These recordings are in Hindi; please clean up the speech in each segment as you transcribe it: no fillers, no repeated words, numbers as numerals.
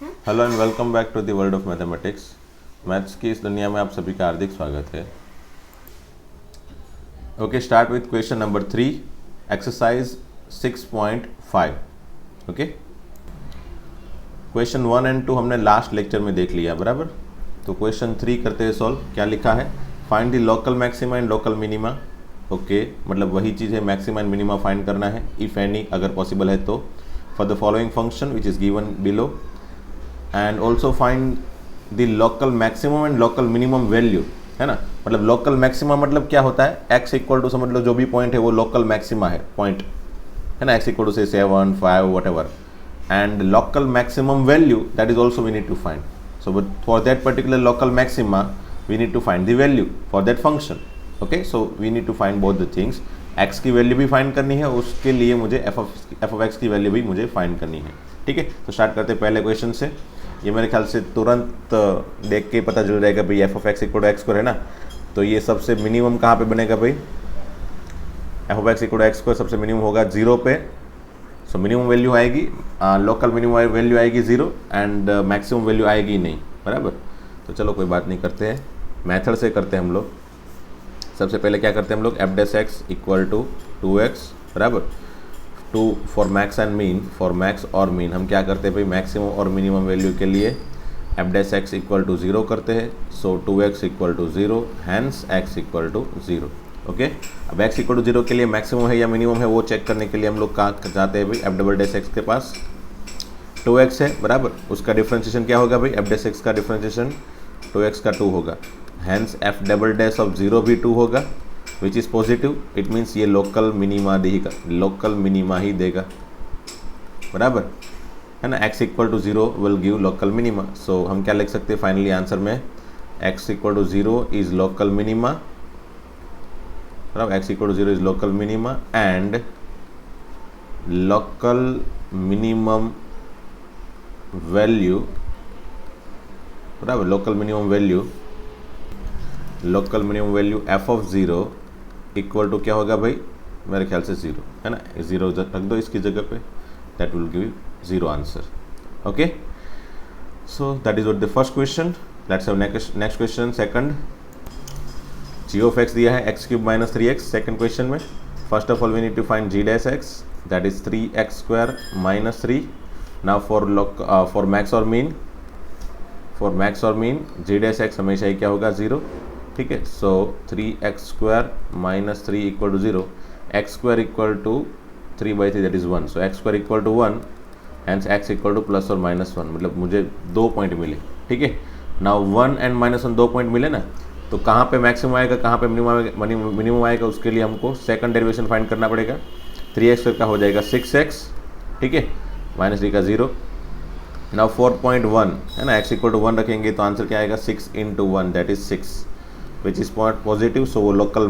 Hello and welcome back to the world of mathematics. Maths की इस दुनिया में आप सभी का हार्दिक स्वागत है। Okay, start with question number 3, exercise 6.5। Okay, question 1 and 2 हमने लास्ट लेक्चर में देख लिया, बराबर। तो क्वेश्चन 3 करते हैं सॉल्व। क्या लिखा है? Find the local maxima and local minima. Okay, मतलब वही चीज़ है, मैक्सिमा एंड मिनिमा फाइंड करना है, इफ एनी, अगर पॉसिबल है तो, for the following function which is given below, and also find the local maximum and local minimum value, है ना। मतलब लोकल मैक्सिमा मतलब क्या होता है? x इक्वल टू, समझ लो जो भी पॉइंट है वो लोकल मैक्सिमा है, पॉइंट है ना, x इक्वल टू से 7, 5 whatever, and local maximum value that is also we need to find. So for that particular local maxima we need to find the value for that function. Okay, so we need to find both the things. x की वैल्यू भी फाइंड करनी है, उसके लिए मुझे f ऑफ x की वैल्यू भी मुझे फाइंड करनी है। ठीक है, तो स्टार्ट करते हैं पहले क्वेश्चन से। ये मेरे ख्याल से तुरंत देख के पता चल जाएगा भाई, f of x equal to x square है ना, तो ये सबसे मिनिमम कहाँ पे बनेगा भाई? F of x equal to x square सबसे मिनिमम होगा 0 पे। सो मिनिमम वैल्यू आएगी, लोकल मिनिमम वैल्यू आएगी 0 एंड मैक्सिमम वैल्यू आएगी नहीं, बराबर। तो चलो कोई बात नहीं, करते हैं मैथड से, करते हैं हम लोग। सबसे पहले क्या करते हैं हम लोग? F dash x equal to 2x, बराबर। 2 for max and min, for max और मीन हम क्या करते हैं भाई? मैक्सिमम और मिनिमम वैल्यू के लिए f dash x equal to 0 करते हैं। So 2x equal to 0, hence x equal to 0। Okay, अब x इक्वल टू 0 के लिए मैक्सिमम है या मिनिमम है वो चेक करने के लिए हम लोग कहाँ जाते हैं भाई? एफ डबल डैश एक्स के पास 2x है, बराबर। उसका डिफ्रेंशिएशन क्या होगा भाई? एफ डैश एक्स का डिफ्रेंशिएशन 2x का 2 होगा, hence F double dash of 0 भी 2 होगा, which is positive. It means ये लोकल मिनिमा देगा, लोकल मिनिमा ही देगा, बराबर है ना। x equal to 0 will give local minima. So हम क्या लिख सकते हैं फाइनली आंसर में? x equal to 0 is local minima, बराबर। x equal to 0 is local minima and local minimum value, बराबर। Local minimum value, local minimum value f of 0 equal to क्या होगा भाई? मेरे ख्याल से 0 है ना, 0 रख दो इसकी जगह पे, that will give 0 answer. Okay, so that is what the first question. Let's have next question, second. G of X दिया है X cube minus 3x second question में। First of all we need to find G dash X, that is 3x square minus 3। Now for max और मीन, फॉर मैक्स और मीन जी डैश एक्स हमेशा ही क्या होगा? 0। ठीक है, so 3x square minus 3 equal to 0, x square equal to 3/3 that is 1। So x square equal to 1, hence x equal to plus और माइनस 1, मतलब मुझे 2 पॉइंट मिले। ठीक है, नाउ 1 एंड माइनस 1 2 पॉइंट मिले ना, तो कहाँ पे मैक्सिमम आएगा, कहाँ पे मिनिमम आएगा, उसके लिए हमको सेकंड डेरिवेशन फाइंड करना पड़ेगा। 3x का हो जाएगा 6x, ठीक है, माइनस 3 का 0। नाउ 4.1 है ना, x इक्वल टू 1 रखेंगे तो आंसर क्या आएगा? 6 into 1 that is 6, which is positive, so वो लोकल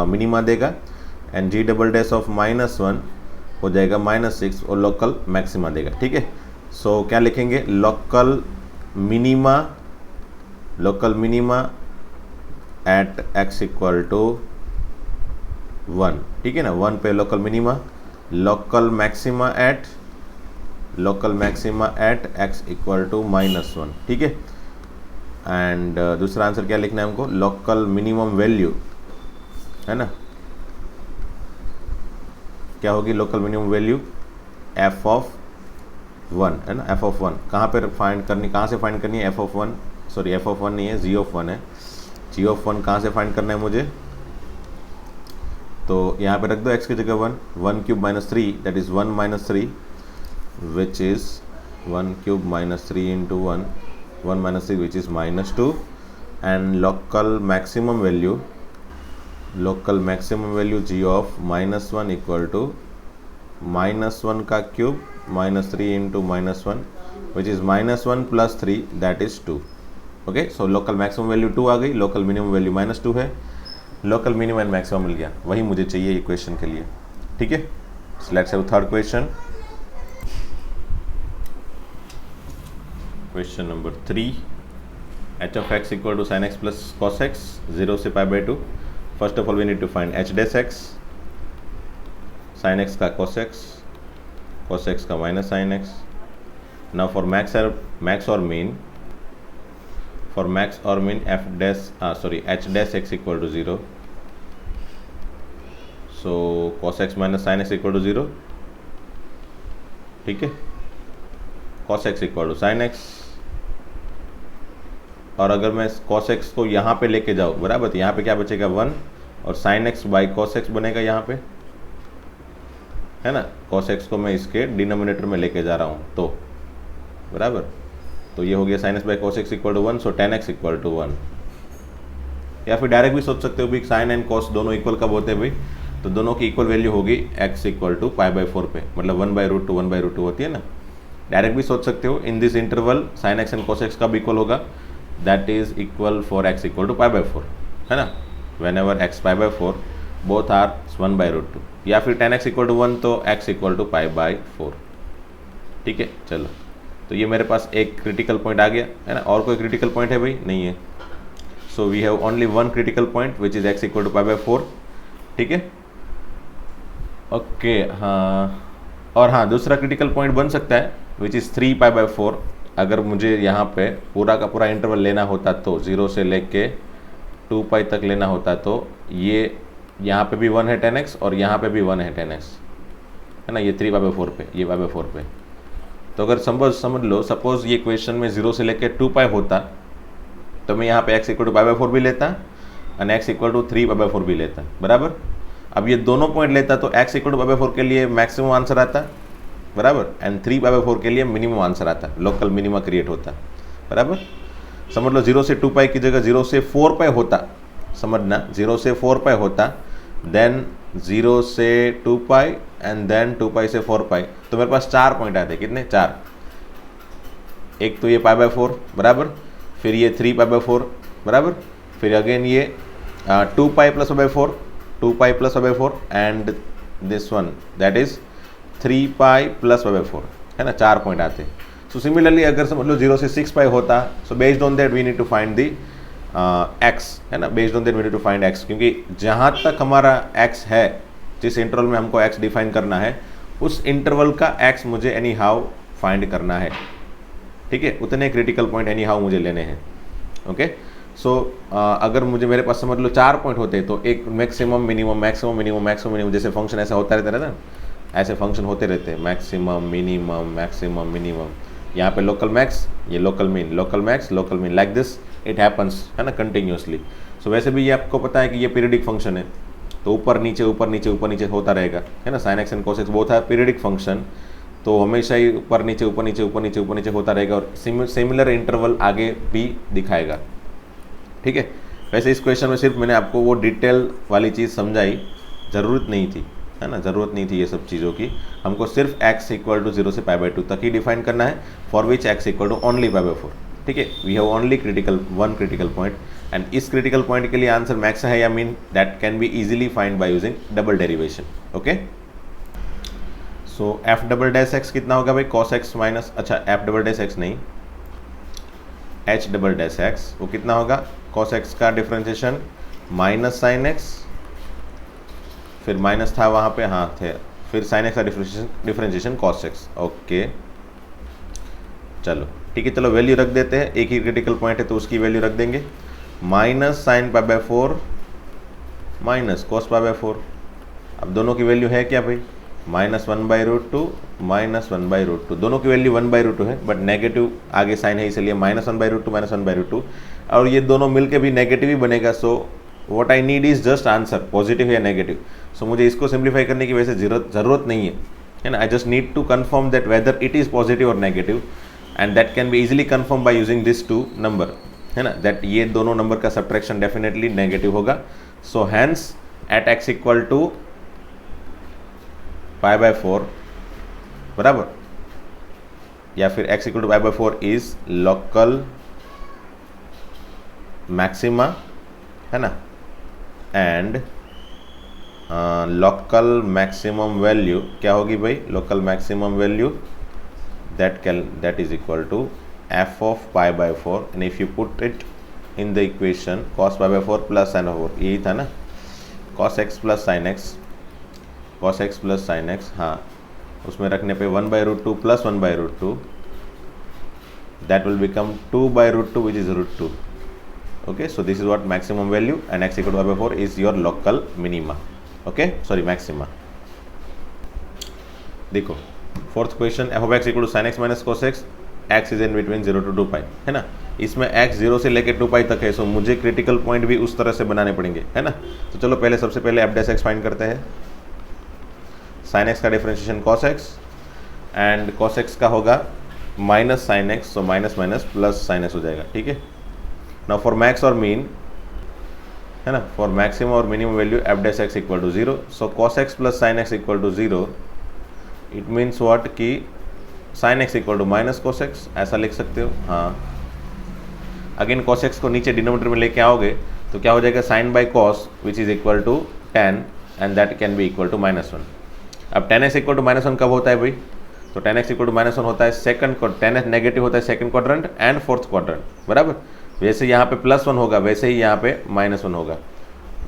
मिनिमा देगा। And G double dash of -1 हो जाएगा -6 और लोकल मैक्सिमा देगा। ठीक है, सो क्या लिखेंगे? Local minima, local minima at x equal to 1, ठीक है ना, 1 पे local minima, local maxima at x equal to -1, ठीक है। एंड दूसरा आंसर क्या लिखना है हमको? लोकल मिनिमम वैल्यू, है ना, क्या होगी local minimum value? f of 1 है ना, f ऑफ 1 कहाँ पे फाइंड करनी, कहाँ से फाइंड करनी है? f of 1, sorry f of 1 नहीं है, g ऑफ 1 है। g ऑफ 1 कहाँ से फाइंड करना है मुझे? तो यहाँ पे रख दो x की जगह 1 cube minus 3 that is 1 minus 3, which is 1 cube minus 3 into 1 minus 3 which is -2। And local maximum value, local maximum value g of -1 equal to -1 का cube -3 into -1 which is -1 plus 3 that is 2। Okay, so local maximum value 2 आ गई, लोकल मिनिमम वैल्यू -2 है, लोकल मिनिमम एंड मैक्सिमम मिल गया, वही मुझे चाहिए इक्वेशन के लिए। ठीक है, let's have third question. Question number 3, h of x equal to sin x plus cos x 0 से π/2। First of all we need to find h dash x, sin x का cos x का minus sin x, Now for max or mean, for max or mean f dash h dash x equal to 0. So cos x minus sin x equal to 0. ठीक है, cos x equal to sin x, और अगर मैं cos x को यहाँ पे लेके जाऊँ बराबर, तो यहाँ पे क्या बचेगा 1, और sin x by cos x बनेगा यहाँ पे, है ना। cos x को मैं इसके डिनोमिनेटर में लेके जा रहा हूँ तो बराबर, तो ये हो गया sin x by cos x equal to 1, so tan x equal to 1। या फिर डायरेक्ट भी सोच सकते हो भी sin एंड cos दोनों इक्वल कब होते हैं भाई, तो दोनों की इक्वल वैल्यू होगी x इक्वल टू π/4 पे, मतलब 1/√2 1/√2 होती है ना। डायरेक्ट भी सोच सकते हो in this interval sin x and cos x कब इक्वल होगा, that is equal for x equal to π/4, है ना। Whenever x π/4 both are 1/√2, या फिर tan x इक्वल टू 1 तो x इक्वल टू π/4। ठीक है, चलो, तो ये मेरे पास एक क्रिटिकल पॉइंट आ गया, है ना। और कोई क्रिटिकल पॉइंट है भाई, नहीं है। So we have only one critical point which is x equal to π/4। ठीक है, ओके, हाँ। और हाँ, दूसरा क्रिटिकल पॉइंट बन सकता है विच इज़ 3π/4। अगर मुझे यहाँ पे पूरा का पूरा इंटरवल लेना होता तो 0 से लेके 2π तक लेना होता, तो ये यहाँ पे भी 1 है tan x और यहाँ पे भी 1 है tan x, है ना। ये 3π/4 पे, ये π/4 पे। तो अगर समझ लो सपोज ये क्वेश्चन में 0 से लेके 2π होता, तो मैं यहाँ पे x इक्वल टू π/4 भी लेता और x इक्वल टू 3π/4 भी लेता, बराबर। अब ये दोनों पॉइंट लेता तो x इक्वल टू π/4 के लिए मैक्सिमम आंसर आता, बराबर, एंड 3π/4 के लिए मिनिमम आंसर आता, लोकल मिनिमा क्रिएट होता, बराबर। समझ लो 0 से 2π की जगह 0 से 4π होता, समझना 0 से 4π होता, देन 0 से 2π एंड देन 2π से 4π, तो मेरे पास 4 पॉइंट आते, कितने, 4। एक तो ये π/4 बराबर, फिर ये 3π/4 बराबर, फिर अगेन ये 2π plus π/4, 2π plus π/4 and this one that is 3π plus π/4, है ना। 4 पॉइंट आते। सो सिमिलरली अगर समझ लो 0 से 6π होता, so based on that we need to find the x, है ना। Based on that we need to find x, क्योंकि जहाँ तक हमारा x है, जिस इंटरवल में हमको x डिफाइन करना है, उस इंटरवल का x मुझे एनी हाउ फाइंड करना है। ठीक है, उतने क्रिटिकल पॉइंट एनी हाउ मुझे लेने हैं। ओके, सो अगर मुझे मेरे पास समझ लो 4 पॉइंट होते तो एक maximum minimum maximum minimum maximum minimum, जैसे फंक्शन ऐसा होता रहता है ना, ऐसे फंक्शन होते रहते हैं, मैक्सिमम मिनिमम। यहाँ पे लोकल मैक्स, ये local mean, local max local mean, like this it happens, है ना, कंटिन्यूसली। सो वैसे भी ये आपको पता है कि ये पीरियडिक फंक्शन है, तो ऊपर नीचे ऊपर नीचे ऊपर नीचे होता रहेगा, है ना। sin x and cos x both है पीरियडिक फंक्शन, तो हमेशा ही ऊपर नीचे ऊपर नीचे ऊपर नीचे ऊपर नीचे होता रहेगा, और सिमिलर इंटरवल आगे भी दिखाएगा। ठीक है, वैसे इस क्वेश्चन में सिर्फ मैंने आपको वो डिटेल वाली चीज़ समझाई, ज़रूरत नहीं थी, है ना, ज़रूरत नहीं थी ये सब चीज़ों की। हमको सिर्फ x इक्वल टू 0 से π/2 तक ही डिफाइन करना है, for which x equal to only π/4। ठीक है, we have only one critical point, and इस क्रिटिकल पॉइंट के लिए आंसर मैक्स है या min, that can be easily find by using double derivation. Okay, so f double dash x कितना होगा भाई, cos x माइनस, अच्छा f डबल डैश x नहीं, h डबल डैश x, वो कितना होगा, cos x का डिफरेंशिएशन माइनस sin x, फिर माइनस था वहाँ पे, हाँ थे, फिर sin x का डिफरेंशिएशन cos x। ओके, चलो ठीक है, चलो वैल्यू रख देते हैं, एक ही क्रिटिकल पॉइंट है तो उसकी वैल्यू रख देंगे, माइनस sin π/4 माइनस cos π/4। अब दोनों की वैल्यू है क्या भाई, -1/√2 -1/√2, दोनों की वैल्यू 1/√2 है, बट नेगेटिव आगे साइन है इसलिए -1/√2 और ये दोनों मिलके भी नेगेटिव ही बनेगा। सो what I need is just answer, positive या नेगेटिव। सो मुझे इसको सिंप्लीफाई करने की वैसे ज़रूरत नहीं है ना। I just need to confirm that whether it is positive और negative, and that can be easily confirm by using this 2 number, है ना, दैट ये दोनों नंबर का सब्ट्रैक्शन डेफिनेटली नेगेटिव होगा। So hence at x equal to π/4 बराबर, या फिर x equal to π/4 is local maxima, है ना, एंड लोकल मैक्सिमम वैल्यू क्या होगी भाई, local maximum value that is equal to f of π/4, and if you put it in the equation cos π/4 plus sin π/4, यही था ना, cos x plus sin x, हाँ, उसमें रखने पे 1/√2 plus 1/√2 that will become 2 by root 2 which is root 2. Okay, so this is what maximum value and x equal to 1 by 4 is your local minima. Okay, sorry maxima. देखो fourth question f of x equal to sine x minus cos x, x is in between 0 to 2 pi, है ना। इसमें x 0 से लेकर 2 पाई तक है, सो मुझे क्रिटिकल पॉइंट भी उस तरह से बनाने पड़ेंगे, है ना। तो चलो पहले सबसे पहले एफ डैश एक्स फाइंड करते हैं। साइन एक्स का differentiation cos X and cos x का होगा minus sine X, so minus minus plus sine X हो जाएगा, ठीक है। नाउ फॉर मैक्स और मीन, है ना, फॉर मैक्सिमम और minimum value F dash x equal to 0, so cos X plus sine X equal to 0, it means what कि sine X equal to minus cos X, ऐसा लिख सकते हो। हाँ, अगेन कॉस एक्स को नीचे डिनोमिनेटर में लेके आओगे तो क्या हो जाएगा, sine by cos which is equal to tan and that can be equal to -1। अब टेन एक्स इक्वल टू -1 कब होता है भाई, तो टेन एक्स इक्वल टू -1 होता है सेकंड, टेन एक्स नेगेटिव होता है second quadrant and fourth quadrant, बराबर। वैसे यहाँ पे +1 होगा, वैसे ही यहाँ पे -1 होगा,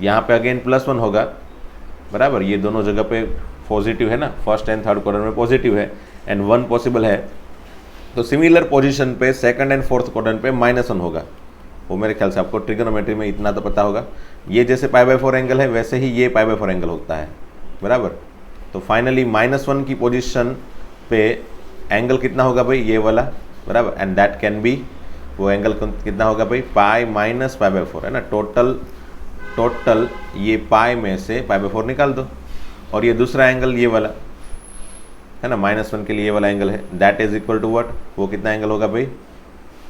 यहाँ पे अगेन +1 होगा, बराबर। ये दोनों जगह पे पॉजिटिव है ना, फर्स्ट एंड थर्ड क्वाड्रेंट में पॉजिटिव है एंड 1 पॉसिबल है, तो सिमिलर पोजीशन पे सेकंड एंड फोर्थ क्वाड्रेंट पे -1 होगा। वो मेरे ख्याल से आपको ट्रिगोनोमेट्री में इतना तो पता होगा। ये जैसे π/4 एंगल है वैसे ही ये π/4 एंगल होता है, बराबर। तो फाइनली -1 की पोजीशन पे एंगल कितना होगा भाई, ये वाला, बराबर। एंड दैट कैन बी, वो एंगल कितना होगा भाई, पाई माइनस π/4, है ना। टोटल ये पाई में से π/4 निकाल दो, और ये दूसरा एंगल ये वाला, है ना, -1 के लिए ये वाला एंगल है, that is equal to what, वो कितना एंगल होगा भाई,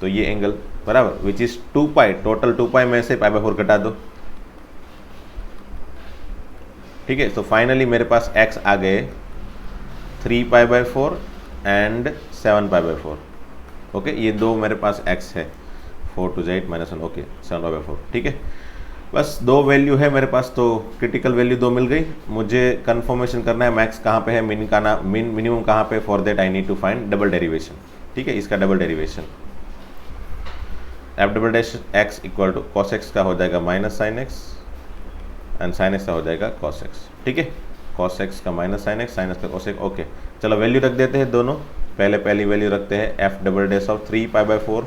तो ये एंगल, बराबर, विच इज 2 पाई, टोटल 2 पाई में से π/4 घटा दो, ठीक है। तो फाइनली मेरे पास x आ गए 3 π/4 एंड 7 π/4। ओके, ये दो मेरे पास x है, 4 to 8 -1, ओके 7 π/4, ठीक है। बस दो वैल्यू है मेरे पास, तो क्रिटिकल वैल्यू दो मिल गई। मुझे कंफर्मेशन करना है मैक्स कहाँ पे है, मिन का ना मिनिमम कहाँ पे, for that I need to find double derivation, ठीक है। इसका double derivation f double dash x equal to cos x का हो जाएगा minus sine x and sine x का हो जाएगा कॉस एक्स, ठीक है। कॉस एक्स का माइनस साइन एक्स का कॉस एक्स, ओके। चलो वैल्यू रख देते हैं दोनों। पहली वैल्यू रखते हैं एफ डबल डैश ऑफ 3 π/4,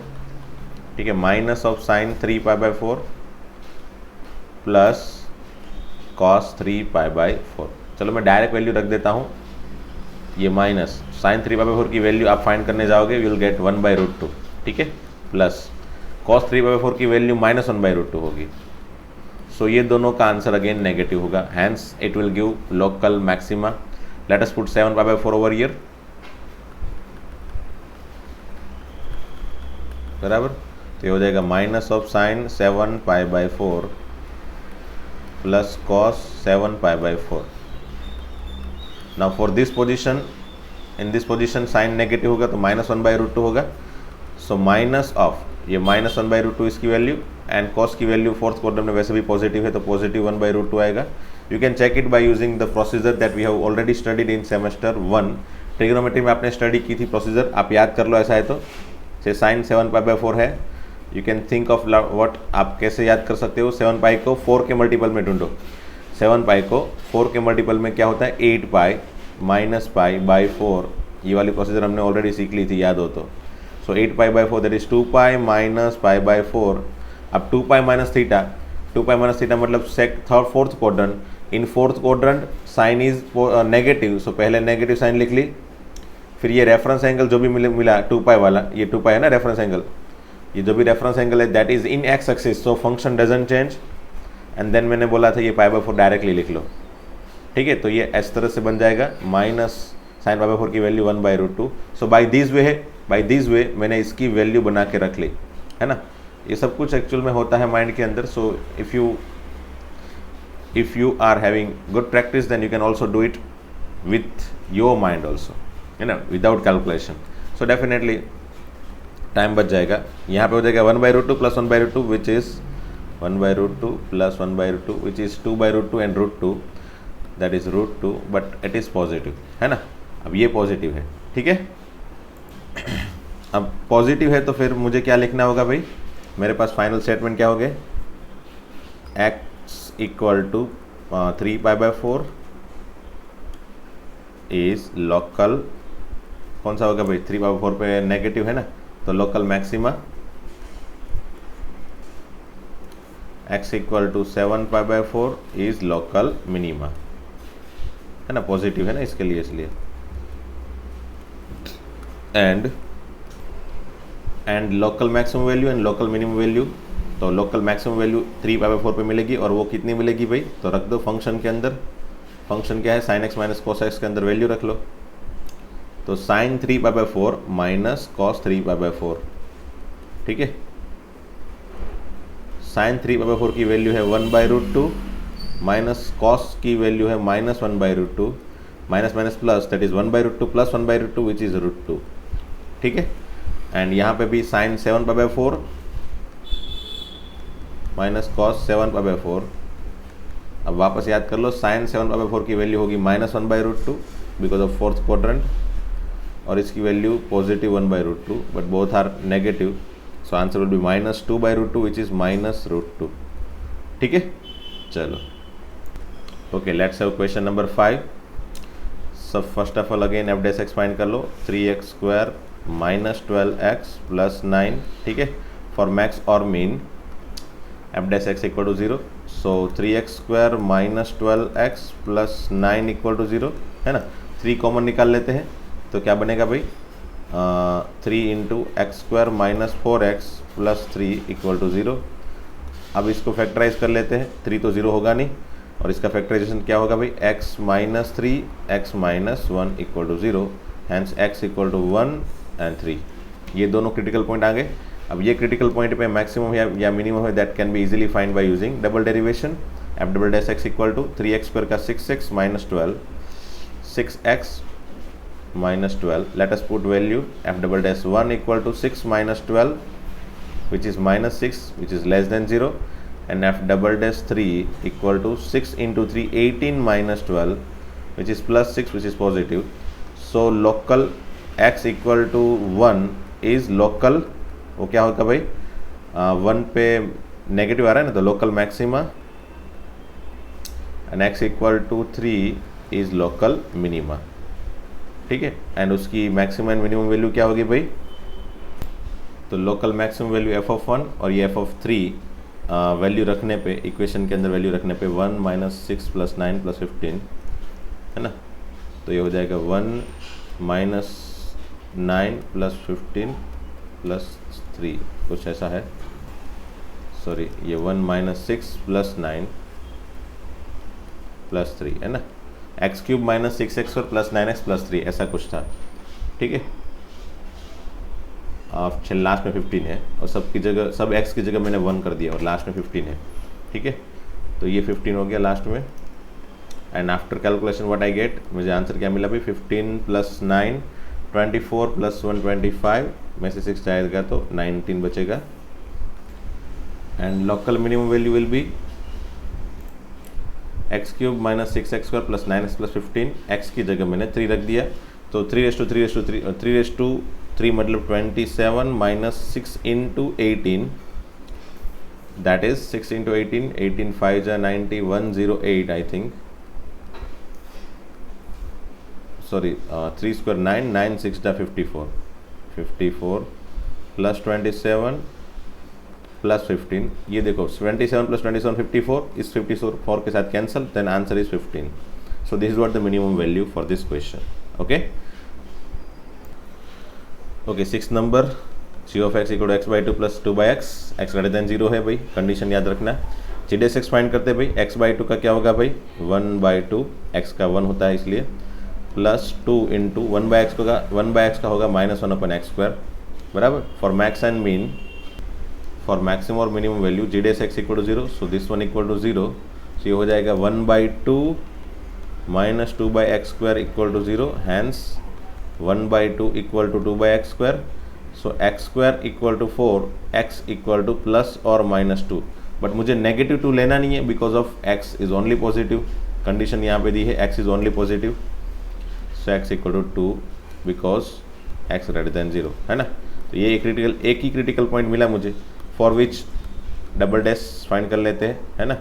ठीक है, minus of sine 3 π/4 plus cos 3 π/4। चलो मैं डायरेक्ट वैल्यू रख देता हूँ, ये माइनस साइन 3 π/4 की वैल्यू आप फाइंड करने जाओगे, यू विल गेट 1/√2, ठीक है, प्लस कॉस 3 π/4 की वैल्यू -1/√2 होगी। सो ये दोनों का आंसर अगेन नेगेटिव होगा, hence it will give local maxima. Let us put 7 π/4 over here, बराबर। तो ये हो जाएगा minus of sine 7 π/4 plus cos 7 π/4। Now for this position, in this position sine negative होगा तो -1/√2 होगा। सो माइनस ऑफ ये -1/√2 इसकी वैल्यू एंड कॉस की वैल्यू फोर्थ क्वाड्रेंट में वैसे भी पॉजिटिव है तो पॉजिटिव 1/√2 आएगा। You can check it by using the procedure that we have already studied in semester 1। Trigonometry में आपने स्टडी की थी प्रोसीजर, आप याद कर लो ऐसा है तो। से साइन 7 π/4 है, you can think of what, आप कैसे याद कर सकते हो, 7 पाई को 4 के मल्टीपल में ढूंढो। 7 पाई को 4 के मल्टीपल में क्या होता है, 8 पाई माइनस पाई बाई 4। ये वाली प्रोसीजर हमने ऑलरेडी सीख ली थी, याद हो तो। So 8 pi by 4 that is 2 pi minus pi by 4। अब 2 pi minus theta, 2 pi minus theta मतलब fourth quadrant. In fourth quadrant sine is negative, so पहले नेगेटिव साइन लिख ली, फिर ये रेफरेंस एंगल जो भी मिला 2 पाई वाला, ये 2 पाई है ना रेफरेंस एंगल, ये जो भी रेफरेंस एंगल है that is in x axis, so function doesn't change. And then मैंने बोला था ये π/4 डायरेक्टली लिख लो, ठीक है। तो ये इस तरह से बन जाएगा, माइनस साइन π/4 की value 1/√2। So by this way मैंने इसकी वैल्यू बना के रख ली, है ना। ये सब कुछ एक्चुअल में होता है माइंड के अंदर। So if you are having good practice then you can also do it with your mind also, है ना, without calculation. So definitely time बच जाएगा। यहाँ पे हो जाएगा 1/√2 plus 1/√2 which is 1/√2 plus 1/√2 which is 2/√2 and √2 that is √2, but it is positive, है ना। अब ये पॉजिटिव है, ठीक है। अब पॉजिटिव है तो फिर मुझे क्या लिखना होगा भाई, मेरे पास फाइनल स्टेटमेंट क्या हो गए, x equal to 3 π/4 is local, कौन सा होगा भाई, 3 π/4 पे नेगेटिव है ना, तो local maxima x equal to 7π/4 is local minima, है ना, पॉजिटिव है ना इसके लिए, इसलिए and local maximum value and local minimum value. तो लोकल मैक्सिमम वैल्यू 3π/4 पे मिलेगी, और वो कितनी मिलेगी भाई, तो रख दो फंक्शन के अंदर। फंक्शन क्या है, sin x minus cos x के अंदर वैल्यू रख लो। तो sin 3π/4 माइनस cos 3π/4, ठीक है। sin 3π/4 की वैल्यू है 1/√2 माइनस cos की वैल्यू है -1/√2, minus minus plus, that is 1/√2 plus 1/√2 which is √2, ठीक है। एंड यहाँ पे भी sin 7π/4 माइनस cos 7π/4। अब वापस याद कर लो, sin 7π/4 की वैल्यू होगी -1/√2 बिकॉज ऑफ फोर्थ क्वाड्रेंट, और इसकी value positive 1/√2, but both are negative, so answer will be -2/√2 which is -√2, ठीक है। चलो okay, let's have question number 5। सब first of all again f dash x find कर लो, 3x² माइनस 12x प्लस 9, ठीक है, फॉर मैक्स और min f dash x equal to 0। सो 3x² minus 12x plus 9 equal to 0, है ना। 3 कॉमन निकाल लेते हैं, तो क्या बनेगा भाई, 3 × x² minus 4x plus 3 equal to 0। अब इसको फैक्टराइज कर लेते हैं, 3 तो 0 होगा नहीं, और इसका फैक्टराइजेशन क्या होगा भाई, x minus 3 x minus 1 equal to 0, hence x equal to 1 and 3। ये दोनों क्रिटिकल पॉइंट आ गए। अब ये क्रिटिकल पॉइंट पे मैक्सिमम या मिनिमम है, that can be easily find by using double derivation. F double dash x equal to 3x² का 6x minus 12, 6x minus 12, let us put value f double dash 1 equal to 6 minus 12 which is -6 which is less than 0, and f double dash 3 equal to 6 into 3 18 minus 12 which is plus 6 which is positive. So local x equal to 1 is local, वो क्या होगा भाई, 1 पे नेगेटिव आ रहा है ना, तो local maxima, and x equal to 3 is local minima, ठीक है। एंड उसकी मैक्सिमम एंड मिनिमम वैल्यू क्या होगी भाई, तो लोकल मैक्सिमम वैल्यू f(1) और ये f(3) वैल्यू रखने पे, इक्वेशन के अंदर वैल्यू रखने पे 1 माइनस 6 प्लस 9 प्लस 15, है ना। तो ये हो जाएगा 1 माइनस 9 प्लस 15 प्लस 3, कुछ ऐसा है, सॉरी, ये 1 माइनस 6 प्लस 9 प्लस 3, है ना। x³ माइनस 6x और प्लस 9x प्लस 3, ऐसा कुछ था, ठीक है। लास्ट में 15 है, और सब की जगह, सब x की जगह मैंने 1 कर दिया, और लास्ट में 15 है, ठीक है। तो ये 15 हो गया लास्ट में, and after calculation what I get, मुझे आंसर क्या मिला भाई, 15 प्लस 9 24 प्लस 1 25 में से 6 जाएगा तो 19 बचेगा, and local minimum value will be x³ minus 6x² plus 9x plus 15, x की जगह मैंने 3 रख दिया, तो 3 मतलब 27 minus 6 into 18, that is 6 into 18, 18 5 जा 90, 108 आई थिंक, सॉरी 3 स्क्वायर 9, 9 6 जा 54, 54 प्लस 27 प्लस 15, ये देखो 27 प्लस 27 54, इस 54 के साथ cancel, then answer is 15। So this is what the minimum value for this question, okay. Okay, 6 number, g of x equal to x/2 प्लस 2/x, x ग्रेटर देन 0 है भाई, कंडीशन याद रखना। g डैश x फाइंड करते हैं भाई, x/2 का क्या होगा भाई, 1/2, x का 1 होता है इसलिए, प्लस 2 इंटू 1/x का होगा -1/x², बराबर। For max and min, for maximum और minimum value g dash x equal to 0, so this one equal to 0, so ये हो जाएगा 1/2 minus 2/x² equal to 0, hence 1/2 equal to 2/x², so x² equal to 4, x equal to plus और -2, बट मुझे नेगेटिव 2 लेना नहीं है because of x is only positive, condition यहाँ पे दी है x is only positive, so x equal to 2 because x greater than 0, है ना। तो ये एक ही क्रिटिकल पॉइंट मिला मुझे, for which double dash find कर लेते हैं, है ना।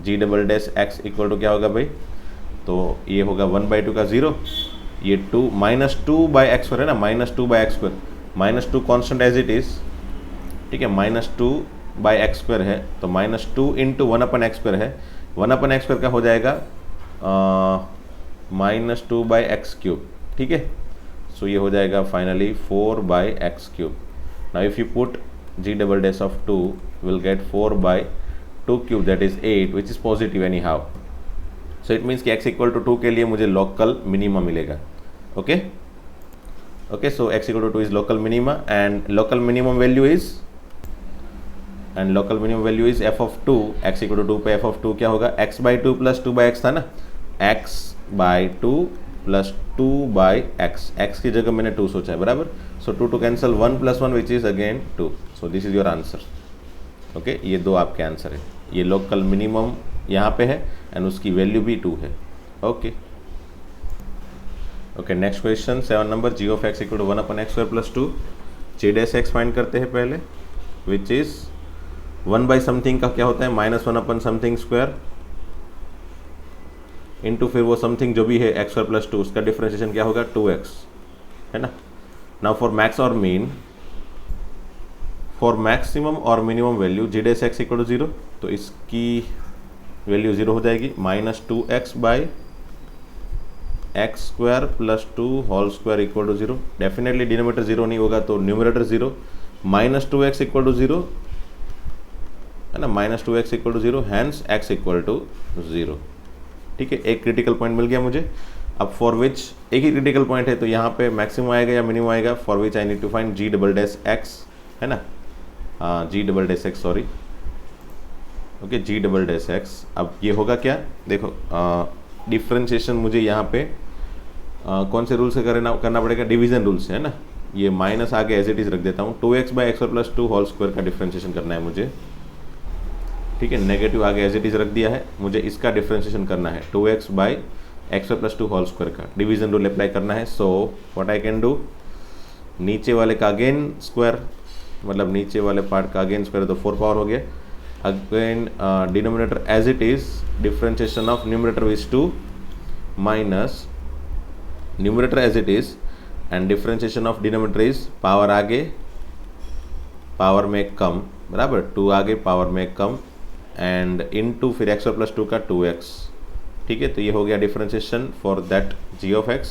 g double dash x equal to क्या होगा भाई, तो ये होगा 1/2 का 0, ये 2 -2/x² है ना, -2/x², -2 constant as it is, ठीक है, -2/x² है, तो -2 × 1/x² है, 1/x² का हो जाएगा -2/x³, ठीक है। सो ये हो जाएगा finally 4/x³। Now if you put g∬2 will get 4/2³ that is 8 which is positive any how. So it means कि x = 2 के लिए मुझे लोकल मिनिमा मिलेगा। Okay okay, so x = 2 is local minima and local minimum value is f of 2। x = 2 पे f of 2 क्या होगा, x/2 + 2/x था ना, x/2 + 2/x, x की जगह मैंने 2 सोचा है, बराबर। सो 2 to cancel, 1 + 1 which is again 2। So this is your answer. Okay, ये दो आपके आंसर है। ये लोकल मिनिमम यहाँ पे है एंड उसकी वैल्यू भी 2 है। Okay okay, next question 7 number, g of x = 1/x² + 2, g' find करते हैं पहले, विच इज 1/समथिंग का क्या होता है, -1/समथिंग² इंटू फिर वो समथिंग जो भी है x² + 2, उसका डिफ्रेंशिएशन क्या होगा, 2x, है ना। नाउ फॉर मैक्स और मीन, फॉर मैक्सिमम और मिनिमम वैल्यू g' = 0, तो इसकी वैल्यू 0 हो जाएगी, -2x/x² + 2 whole square = 0। Definitely denominator 0 नहीं होगा तो न्यूमरेटर 0, -2x = 0, है ना, -2x = 0, हैंस x = 0, ठीक है। एक क्रिटिकल पॉइंट मिल गया मुझे। अब फॉर विच एक ही क्रिटिकल पॉइंट है, तो यहाँ पे मैक्सिमम आएगा या मिनिमम आएगा, for which I need to find g'(x), है ना, g'(x), सॉरी, ओके, g'(x). अब ये होगा क्या, देखो डिफ्रेंशिएशन मुझे यहाँ पे कौन से रूल से करना पड़ेगा, डिवीजन रूल से, है ना। ये माइनस आगे एज इट इज रख देता हूँ, 2x/x² + 2 होल स्क्वायर का डिफ्रेंशिएशन करना है मुझे, ठीक है। नेगेटिव आगे एज इट इज रख दिया है, मुझे इसका डिफ्रेंशिएशन करना है 2x/x² + 2 होल स्क्वायर का डिवीजन रूल अप्लाई करना है। सो व्हाट आई कैन डू, नीचे वाले का अगेन स्क्वायर, मतलब नीचे वाले पार्ट का अगेन स्क्वायर, तो 4 पावर हो गया। Again denominator as it is, differentiation of numerator is 2 minus numerator as it is and differentiation of denominator is power आगे पावर में कम, बराबर, 2 आगे पावर में कम एंड इनटू फिर x² + 2 का 2x, ठीक है। तो ये हो गया differentiation for that g of x।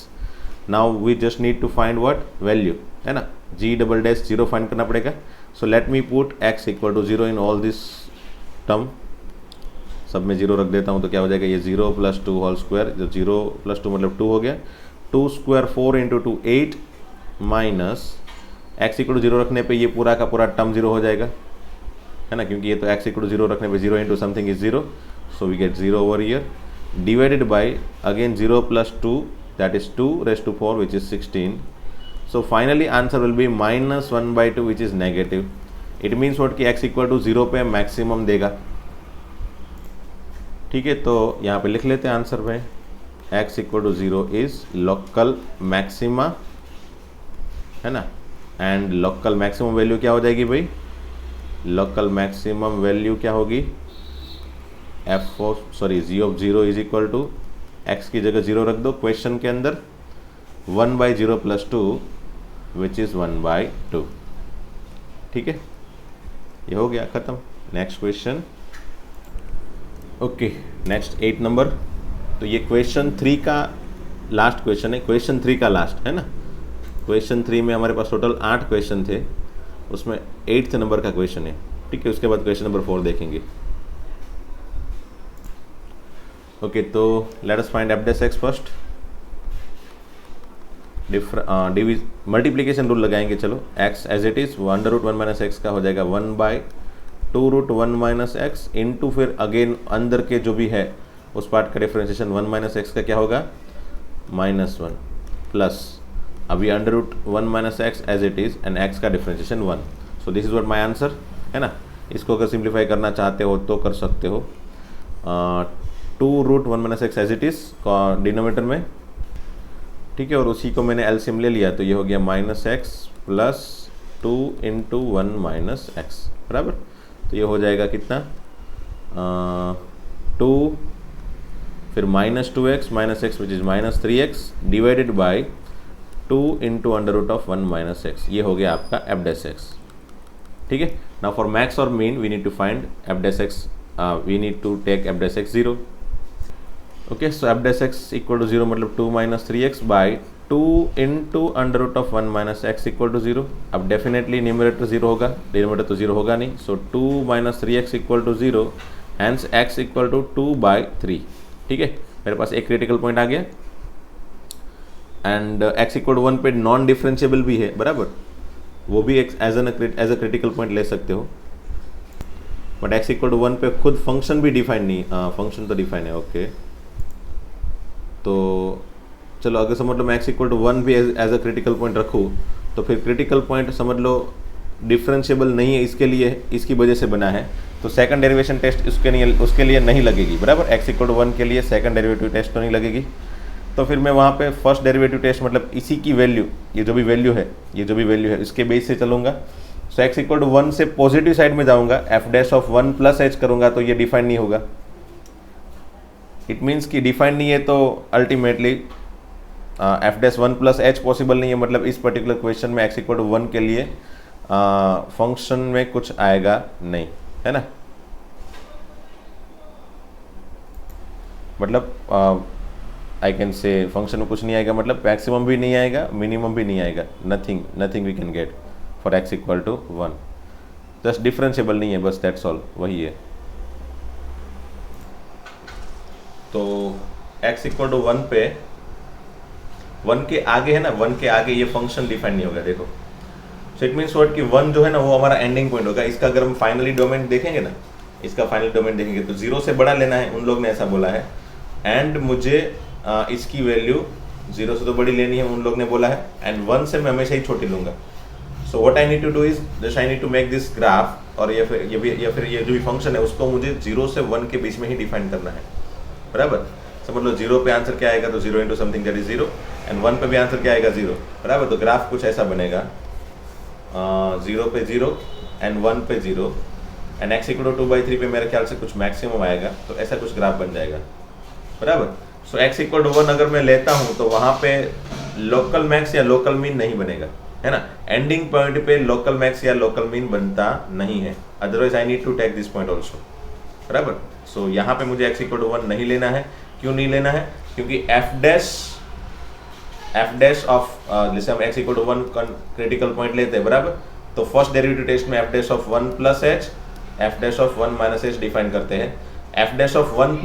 Now we just need to find what, value, है ना, g'' 0 फाइंड करना पड़ेगा। So let me put x = 0 in all this term, सब में 0 रख देता हूँ, तो क्या हो जाएगा, ये 0 + 2 होल स्क्वायर, जो 0 + 2 मतलब 2 हो गया, 2 स्क्वायर 4 × 2 8 माइनस x = 0 रखने पे ये पूरा का पूरा टर्म 0 हो जाएगा, है ना, क्योंकि ये तो x = 0 रखने पे 0 × something is 0, so we get 0 over here, divided by again 0 + 2 that is 2⁴ which is 16। So finally answer will be -1/2 which is negative. It means what कि x = 0 पे मैक्सिमम देगा, ठीक है। तो यहाँ पे लिख लेते हैं आंसर में, x = 0 इज लोकल मैक्सिमा, है ना, एंड लोकल मैक्सिमम वैल्यू क्या हो जाएगी भाई, लोकल मैक्सिमम वैल्यू क्या होगी, g of 0 = x की जगह 0 रख दो क्वेश्चन के अंदर, 1/0 + 2 विच इज़ 1/2, ठीक है। ये हो गया ख़त्म। Next question, okay, next 8 number. तो ये क्वेश्चन 3 का लास्ट क्वेश्चन है, क्वेश्चन 3 का लास्ट, है ना। क्वेश्चन 3 में हमारे पास टोटल 8 क्वेश्चन थे, उसमें 8th नंबर का क्वेश्चन है, ठीक है। उसके बाद क्वेश्चन नंबर 4 देखेंगे। ओके, तो let us find f'(x) first. Multiplication rule लगाएंगे, चलो, x as it is, √1 - x का हो जाएगा 1/2√1 - x इंटू फिर अगेन अंदर के जो भी है उस पार्ट का डिफरेंशिएशन 1 - x का क्या होगा, -1 प्लस अभी √1 - x as it is and x का differentiation 1। So this is what my answer, है ना। इसको अगर सिंप्लीफाई करना चाहते हो तो कर सकते हो, 2√1 - x as it is denominator में, ठीक है, और उसी को मैंने एलसीएम ले लिया, तो ये हो गया -x + 2 × 1 - x, बराबर। तो ये हो जाएगा कितना, 2 फिर -2x - x which is -3x divided by 2 into under root of 1 minus x, ये हो गया आपका एफ डैश एक्स। ठीक है, नाउ फॉर मैक्स और min we need to find f dash x, we need to take f dash x 0। Okay, so F dash x equal to 0 मतलब 2 minus 3x by 2 into under root of 1 minus x equal to 0। अब डेफिनेटली न्यूमरेटर 0 होगा, डिनोमिनेटर तो 0 होगा नहीं, so 2 minus 3x equal to 0, hence x equal to 2/3। ठीक है, मेरे पास एक क्रिटिकल पॉइंट आ गया एंड x इक्वल टू 1 पे नॉन डिफरेंशिएबल भी है, बराबर, वो भी एज अ क्रिटिकल पॉइंट ले सकते हो, बट x इक्वल टू 1 पे खुद फंक्शन भी डिफाइन नहीं, फंक्शन तो डिफाइन है। ओके, तो चलो अगर समझ लो मैं x इक्वल टू 1 भी एज अ क्रिटिकल पॉइंट रखूँ तो फिर क्रिटिकल पॉइंट समझ लो डिफरेंशिएबल नहीं है, इसके लिए इसकी वजह से बना है, तो सेकंड डेरिवेशन टेस्ट उसके लिए नहीं लगेगी, बराबर। x इक्वल टू 1 के लिए सेकंड डेरिवेटिव टेस्ट तो नहीं लगेगी, तो फिर मैं वहाँ पे फर्स्ट डेरिवेटिव टेस्ट मतलब इसी की वैल्यू, ये जो भी वैल्यू है इसके बेस से चलूँगा। सो x इक्वल टू 1 से पॉजिटिव साइड में जाऊँगा, F dash of 1 plus H करूँगा तो ये डिफाइन नहीं होगा। इट मीन्स कि डिफाइन नहीं है तो ultimately F dash 1 plus H possible नहीं है, मतलब इस पर्टिकुलर क्वेश्चन में x इक्वल टू 1 के लिए फंक्शन में कुछ आएगा नहीं, है ना। मतलब आई कैन से फंक्शन में कुछ नहीं आएगा, मतलब मैक्सिमम भी नहीं आएगा, मिनिमम भी नहीं आएगा, nothing we can get for x equal to 1, just differentiable नहीं है, बस दैट्स ऑल, वही है। तो x इक्वल टू 1 पे 1 के आगे है ना, 1 के आगे ये फंक्शन डिफाइन नहीं होगा, देखो। सो इट मीन्स व्हाट कि 1 जो है ना वो हमारा एंडिंग पॉइंट होगा। इसका अगर हम फाइनली डोमेन देखेंगे ना, इसका फाइनल डोमेन देखेंगे तो 0 से बड़ा लेना है, उन लोग ने ऐसा बोला है, एंड मुझे इसकी वैल्यू 0 से तो बड़ी लेनी है, उन लोग ने बोला है, एंड 1 से मैं हमेशा ही छोटी लूंगा। So what I need to do is just I need to make this graph, और ये फिर ये जो भी फंक्शन है उसको मुझे 0 से 1 के बीच में ही डिफाइन करना है, बराबर। समझ लो 0 पे आंसर क्या आएगा, तो 0 into something that is 0, and 1 पे भी आंसर क्या आएगा 0, बराबर। तो ग्राफ कुछ ऐसा बनेगा, 0 पे 0 एंड 1 पे 0 एंड x इक्वल टू 2/3 पे मेरे ख्याल से कुछ मैक्सिमम आएगा, तो ऐसा कुछ ग्राफ बन जाएगा, बराबर। सो x इक्वल टू 1 अगर मैं लेता हूँ तो वहाँ पे लोकल मैक्स या लोकल मीन नहीं बनेगा, है ना। एंडिंग पॉइंट पे लोकल मैक्स या लोकल मीन बनता नहीं है, otherwise I need to take this point also, बराबर। सो यहाँ पे मुझे x इक्वल टू 1 नहीं लेना है। क्यों नहीं लेना है? क्योंकि f डैश ऑफ जैसे हम x equal to 1 critical point लेते हैं, बराबर, तो फर्स्ट डेरिवेटिव टेस्ट में f dash of 1 plus h, f dash of 1 minus h define करते हैं। f dash of 1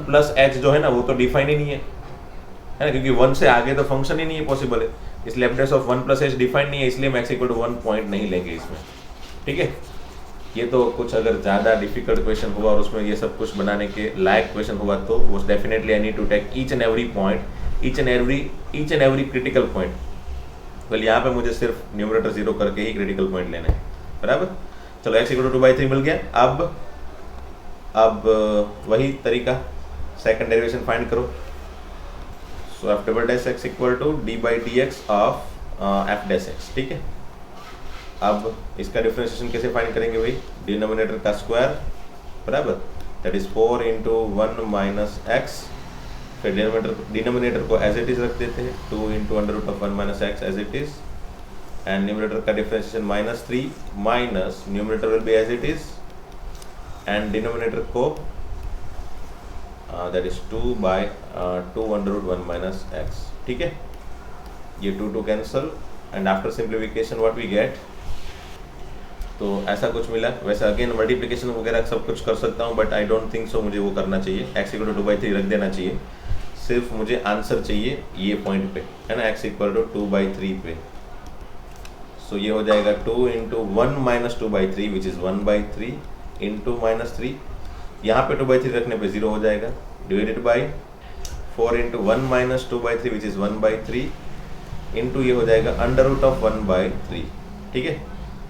plus h जो है ना वो तो डिफाइन ही नहीं है ना, क्योंकि 1 से आगे तो फंक्शन ही नहीं है पॉसिबल है, इसलिए f dash of 1 plus H define नहीं है, इसलिए हम x इक्वल टू 1 पॉइंट नहीं लेंगे इसमें, ठीक है। ये तो कुछ अगर ज़्यादा डिफिकल्ट क्वेश्चन हुआ और उसमें ये सब कुछ बनाने के लायक क्वेश्चन हुआ तो वो definitely I need to take each and every point, each and every critical point. Well यहाँ पे मुझे सिर्फ न्यूमरेटर 0 करके ही क्रिटिकल पॉइंट लेना है, बराबर। चलो x इक्वल टू 2/3 मिल गया। अब वही तरीका, सेकंड डेरिवेशन फाइंड करो। So F double dash x equal to d/dx of F dash x, ठीक है। अब इसका डिफरेंशिएशन कैसे फाइंड करेंगे भाई? डिनोमिनेटर का स्क्वायर, बराबर, that is 4 into 1 minus X, फिर डिनोमिनेटर को एज इट इज रख देते हैं, 2 into under root of 1 minus X as it is, and numerator का differentiation -3 minus numerator will be as it is, and denominator को that is 2 under root 1 minus X, ठीक है। ये 2 cancel, and after simplification what we get, तो ऐसा कुछ मिला। वैसे अगेन मल्टीप्लिकेशन वगैरह सब कुछ कर सकता हूँ, but I don't think so मुझे वो करना चाहिए, x इक्वल टू 2/3 रख देना चाहिए, सिर्फ मुझे आंसर चाहिए ये पॉइंट पे, है ना, x इक्वल टू 2/3 पे। सो ये हो जाएगा 2 into 1 minus 2/3 which is 1/3 into -3, यहाँ पे 2/3 रखने पे 0 हो जाएगा, divided by 4 into 1 minus 2/3 which is 1/3 into ये हो जाएगा अंडर रूट ऑफ 1/3, ठीक है।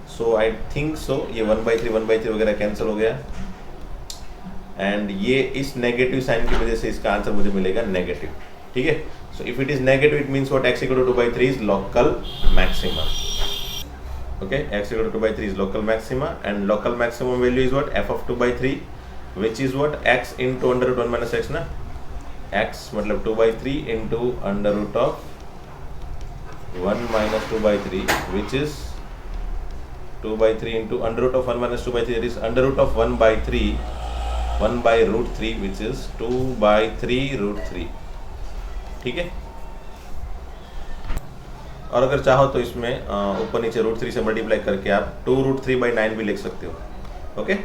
सो आई थिंक सो ये 1/3 वगैरह कैंसिल हो गया, एंड ये इस नेगेटिव साइन की वजह से इसका आंसर मुझे मिलेगा नेगेटिव, ठीक है। So if it is negative it means what, x equal to 2/3 is local maxima, okay, x equal to 2/3 is local maxima, and local maximum value is what, f of 2/3 which is what, x into under root 1 minus x ना, x मतलब 2/3 into under root of 1 minus 2 by 3 which is 2 by 3 into under root of 1 minus 2 by 3, that is under root of 1 by 3, 1 by root 3 which is 2 by 3 root 3. ठीक है, और अगर चाहो तो इसमें ऊपर नीचे रूट 3 से मल्टीप्लाई करके आप 2 रूट 3 बाई 9 भी लिख सकते हो. ओके,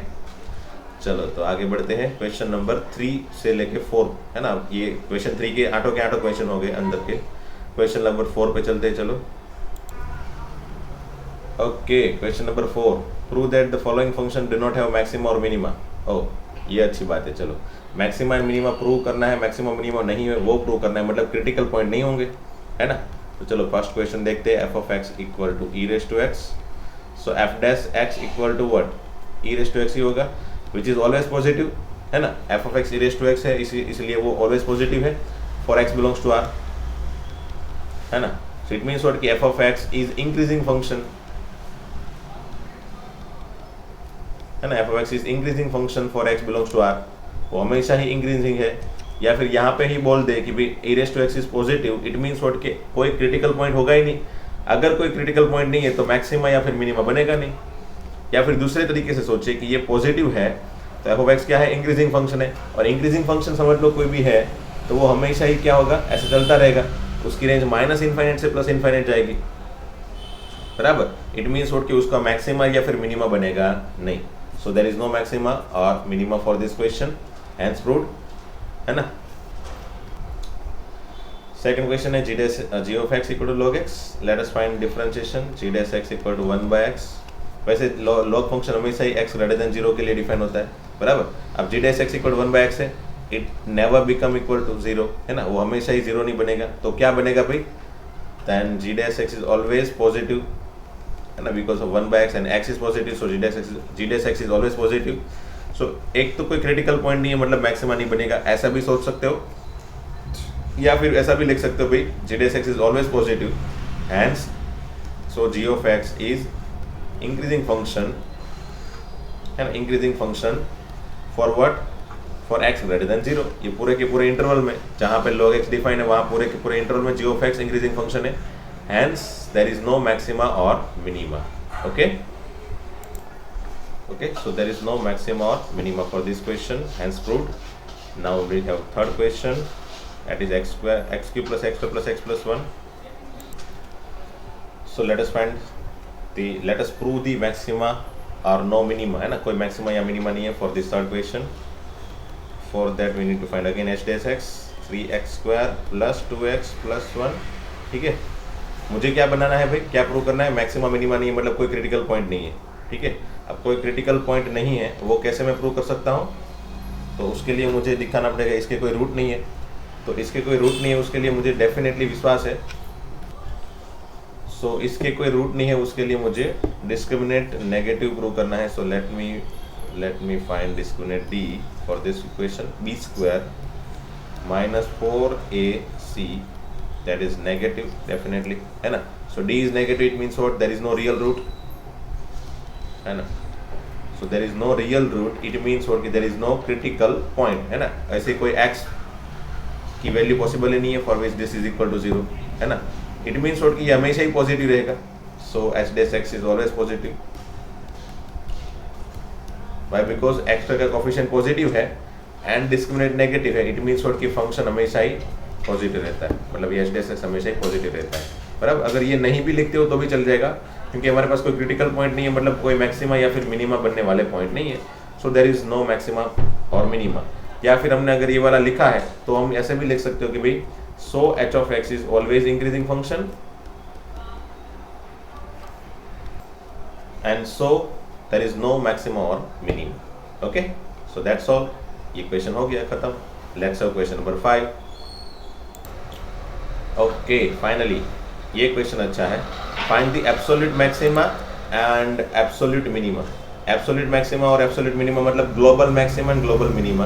चलो तो आगे बढ़ते हैं. क्वेश्चन नंबर 3 से लेके 4 है ना, ये क्वेश्चन 3 के आठों क्वेश्चन हो गए अंदर के. क्वेश्चन नंबर 4 पे चलते हैं. चलो okay, question number 4, prove that the following function do not have maxima और मिनिमा. ओ, ये अच्छी बात है. चलो, मैक्सिमा एंड मिनिमा प्रूव करना है. मैक्सिमा मिनिमा नहीं है वो प्रूव करना है, मतलब क्रिटिकल पॉइंट नहीं होंगे, है ना. तो चलो फर्स्ट क्वेश्चन देखते हैं. F of x equal to E raise to X. So F dash x equal to what, E raise to X ही होगा, विच इज ऑलवेज पॉजिटिव, है ना. F of X E raise to X है, इसलिए वो ऑलवेज पॉजिटिव है for x belongs to R, है ना. सो इट मीन्स व्हाट कि F of x is increasing function, है ना. F of x is increasing function for x belongs to R, वो हमेशा ही इंक्रीजिंग है. या फिर यहाँ पे ही बोल दे कि भाई E raise to X is positive, it means what कि कोई क्रिटिकल पॉइंट होगा ही नहीं. अगर कोई क्रिटिकल पॉइंट नहीं है तो मैक्सिमा या फिर मिनिमा बनेगा नहीं. या फिर दूसरे तरीके से सोचे कि ये पॉजिटिव है तो एफ ऑफ एक्स क्या है, इंक्रीजिंग फंक्शन है. और इंक्रीजिंग फंक्शन समझ लो कोई भी है तो वो हमेशा ही क्या होगा, ऐसे चलता रहेगा. उसकी रेंज माइनस इनफाइनाइट से प्लस इनफाइनाइट जाएगी, बराबर. इट मीन्स व्हाट कि उसका मैक्सिमा या फिर मिनिमा बनेगा नहीं. So there is no maxima और minima for this question, hence proved, है ना. सेकंड क्वेश्चन है g of x equal to log x. Let us find differentiation g dash x equal to 1 by x. वैसे लॉग फंक्शन हमेशा ही एक्स ग्रेटर देन 0 के लिए डिफाइन होता है, बराबर. अब g dash x equal to 1 by x है, it never become equal to 0, है ना. वो हमेशा ही 0 नहीं बनेगा. तो क्या बनेगा भाई, then g dash x is always positive, है ना, because of 1 by x and x is positive. So g dash x is always positive. So एक तो कोई क्रिटिकल पॉइंट नहीं है, मतलब मैक्सिमा नहीं बनेगा, ऐसा भी सोच सकते हो. या फिर ऐसा भी लिख सकते हो भाई g dash x is always positive, hence so g of x is increasing function, है ना, increasing function for what, for x greater than 0. ये पूरे के पूरे इंटरवल में जहाँ पे लॉग एक्स डिफाइन है वहाँ पूरे के पूरे इंटरवल में g of x increasing function है, hence there is no maxima और minima. Okay okay, so there is no maxima or minima for this question, hence proved. Now we have third question, that is x square, x cube plus x square plus x plus 1. So let us prove the maxima or no minima, है ना. कोई maxima या minima नहीं है for this third question. For that we need to find again h dash x, 3x square plus 2x plus 1. ठीक है, मुझे क्या बनाना है भाई, क्या प्रूव करना है, मैक्सिमा मिनिमा नहीं है, मतलब कोई क्रिटिकल पॉइंट नहीं है. ठीक है, अब कोई क्रिटिकल पॉइंट नहीं है वो कैसे मैं प्रूव कर सकता हूँ, तो उसके लिए मुझे दिखाना पड़ेगा इसके कोई रूट नहीं है. तो इसके कोई रूट नहीं है उसके लिए मुझे डेफिनेटली विश्वास है. सो इसके कोई रूट नहीं है उसके लिए मुझे डिस्क्रिमिनेंट नेगेटिव प्रूव करना है. So let me find discriminant D for this equation. B square minus 4ac, that is negative definitely, है ना. So D is negative, it means what, there is no real root, है ना. So there is no real root, it means what कि there is no critical point, है ना. ऐसे कोई x की वैल्यू पॉसिबल ही नहीं है for which this is equal to 0, है ना. इट मीन्स व्हाट कि ये हमेशा ही पॉजिटिव रहेगा. सो h dash x is always positive. Why, because x का कोएफिशिएंट पॉजिटिव है एंड डिस्क्रिमिनेंट नेगेटिव है, इट मीन्स व्हाट कि फंक्शन हमेशा ही पॉजिटिव रहता है, मतलब ये h डैश x हमेशा ही पॉजिटिव रहता है. बराबर, अगर ये नहीं भी लिखते हो तो भी चल जाएगा क्योंकि हमारे पास कोई क्रिटिकल पॉइंट नहीं है, मतलब कोई मैक्सिमा या फिर मिनिमा बनने वाले पॉइंट नहीं है. So there is no maxima और मिनिमा. या फिर हमने अगर ये वाला लिखा है तो हम ऐसे भी लिख सकते हो कि भाई so h of x is always increasing function and so there is no maxima और minima. Okay, so that's all. ये क्वेश्चन हो गया खत्म. Let's have question number 5. Okay, finally ये क्वेश्चन अच्छा है. Find the absolute maxima and absolute minima. Absolute maxima और एब्सोल्यूट मिनिमा मतलब global maxima and global minima,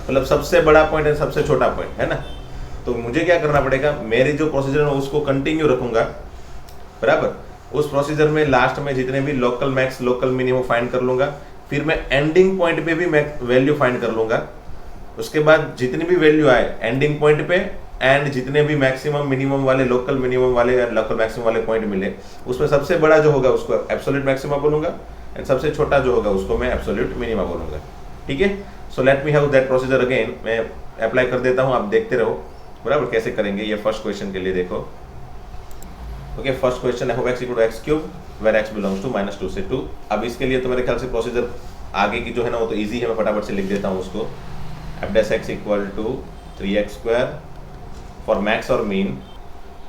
मतलब सबसे बड़ा पॉइंट है सबसे छोटा पॉइंट, है ना. तो मुझे क्या करना पड़ेगा, मेरी जो प्रोसीजर है उसको कंटिन्यू रखूंगा, बराबर. उस प्रोसीजर में लास्ट में जितने भी local max local minimum find कर लूंगा, फिर मैं एंडिंग पॉइंट पे भी वैल्यू फाइंड कर लूंगा. उसके बाद जितनी भी वैल्यू आए एंडिंग पॉइंट पे एंड जितने भी मैक्सिमम मिनिमम वाले, लोकल मिनिमम वाले या लोकल मैक्सिमम वाले पॉइंट मिले, उसमें सबसे बड़ा जो होगा उसको एब्सोल्यूट मैक्सिमा बोलूंगा एंड सबसे छोटा जो होगा उसको मैं एब्सोल्यूट मिनिमा बोलूंगा। ठीक है, so let me have that procedure again. मैं अप्लाई कर देता हूँ, आप देखते रहो बराबर कैसे करेंगे। ये फर्स्ट क्वेश्चन के लिए देखो। ओके, फर्स्ट क्वेश्चन है x equal to x cube where x belongs to -2 से 2। अब इसके लिए तो मेरे ख्याल से प्रोसीजर आगे की जो है ना वो तो इजी है, मैं फटाफट से लिख देता हूँ उसको। f dash x equal to 3x square for max और min